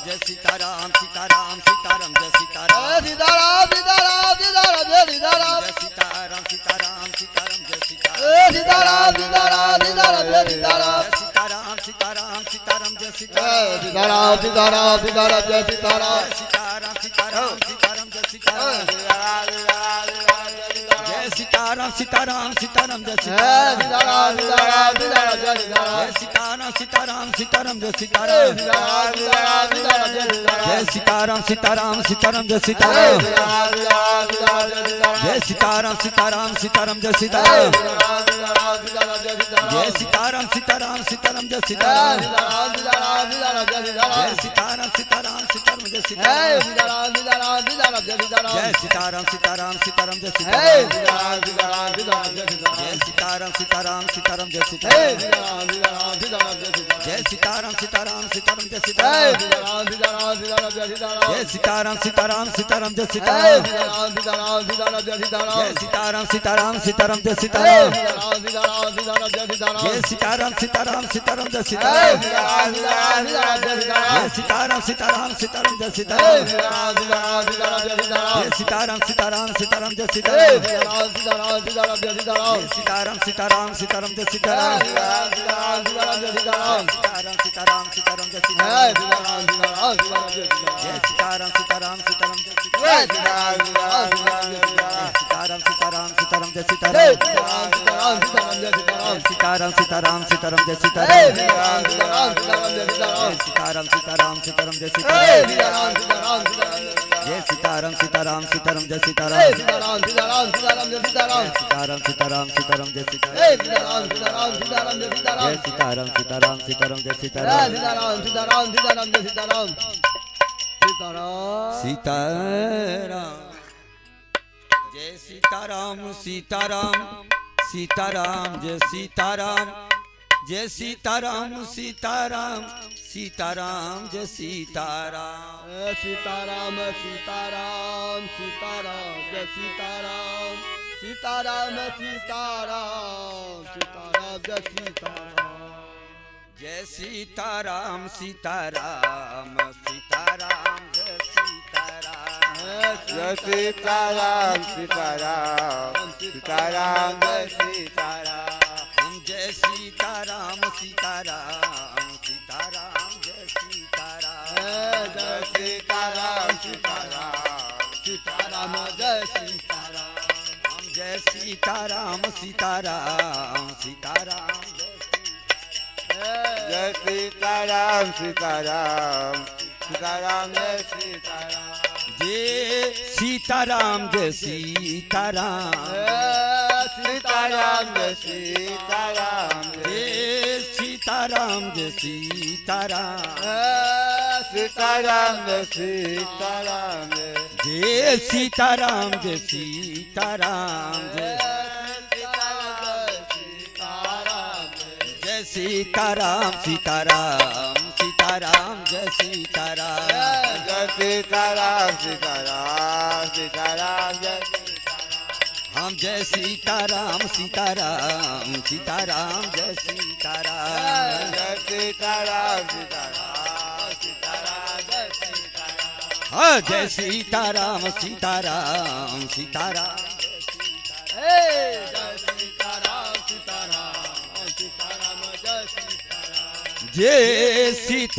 जय सीताराम सीताराम सीताराम सीताराम जय सीताराम सीताराम सीताराम सीताराम जय सीताराम सीताराम सीताराम सीताराम जय सीताराम सीताराम सीताराम जय सीताराम सीताराम सीताराम सीताराम जय सीताराम सीताराम सीताराम जय सीताराम सीताराम सीताराम सीताराम जय सीताराम जय सीताराम सीताराम सीताराम सीताराम जय सीताराम सीताराम सीताराम जय सीताराम सीताराम सीताराम जय सीताराम जय सीताराम सीताराम सीताराम जय सीताराम जय सीताराम सीताराम सीताराम जय सीताराम जय सीताराम सीताराम सीताराम जय सीताराम जय सीताराम सीताराम सीताराम जय सीताराम जय सीताराम सीताराम सीताराम जय सीताराम जय सीताराम सीताराम सीताराम जय सीताराम जय सीताराम सीताराम सीताराम जय सीताराम जय सीताराम सीताराम सीताराम जय सीताराम जय सीताराम सीताराम सीताराम जय सीताराम जय सीताराम सीताराम सीताराम जय सीताराम जय सीताराम सीताराम सीताराम जय सीताराम जय सीताराम सीताराम सीताराम जय सीताराम जय सीताराम सीताराम सीताराम जय सीताराम सीताराम सीताराम सीताराम जय सीताराम जय सीताराम सीताराम सीताराम जय सीताराम सीताराम सीताराम जय सीताराम सीताराम सीताराम सीताराम जय सीताराम सीताराम सीताराम सीताराम जय सीताराम जय सीताराम सीताराम सीताराम जय सीताराम सीताराम सीताराम सीताराम जय सीताराम जय सीताराम सीताराम सीताराम जय सीताराम सीताराम जय सीताराम सीताराम सीताराम जय सीताराम जय सीताराम सीताराम सीताराम जय सीताराम सीताराम सीताराम सीताराम जय सीताराम सीताराम सीताराम सीताराम जय सीताराम जय सीताराम सीताराम सीताराम जय सीताराम जय सीताराम सीताराम सीताराम जय सीताराम हम जय सीताराम सीताराम सीताराम जय सीताराम जय सीताराम सीताराम सीताराम जय सीताराम हम जय सीताराम सीताराम सीताराम जय सीताराम सीताराम सीताराम जय सीताराम जय सीताराम जय सीताराम सीताराम जय सीताराम जय सीताराम जय सीताराम सीताराम जय सीताराम जय सीताराम जय सीताराम जय जय सीताराम सीताराम सीताराम जय सीताराम जय सीताराम सीताराम सीताराम जय हम जय सीताराम सीताराम सीताराम जय सीताराम जय सीताराम सीताराम सीताराम जय सीताराम हाँ जय सीताराम सीताराम सीताराम जय सीताराम सीताराम सीताराम जय सीताराम जय सीता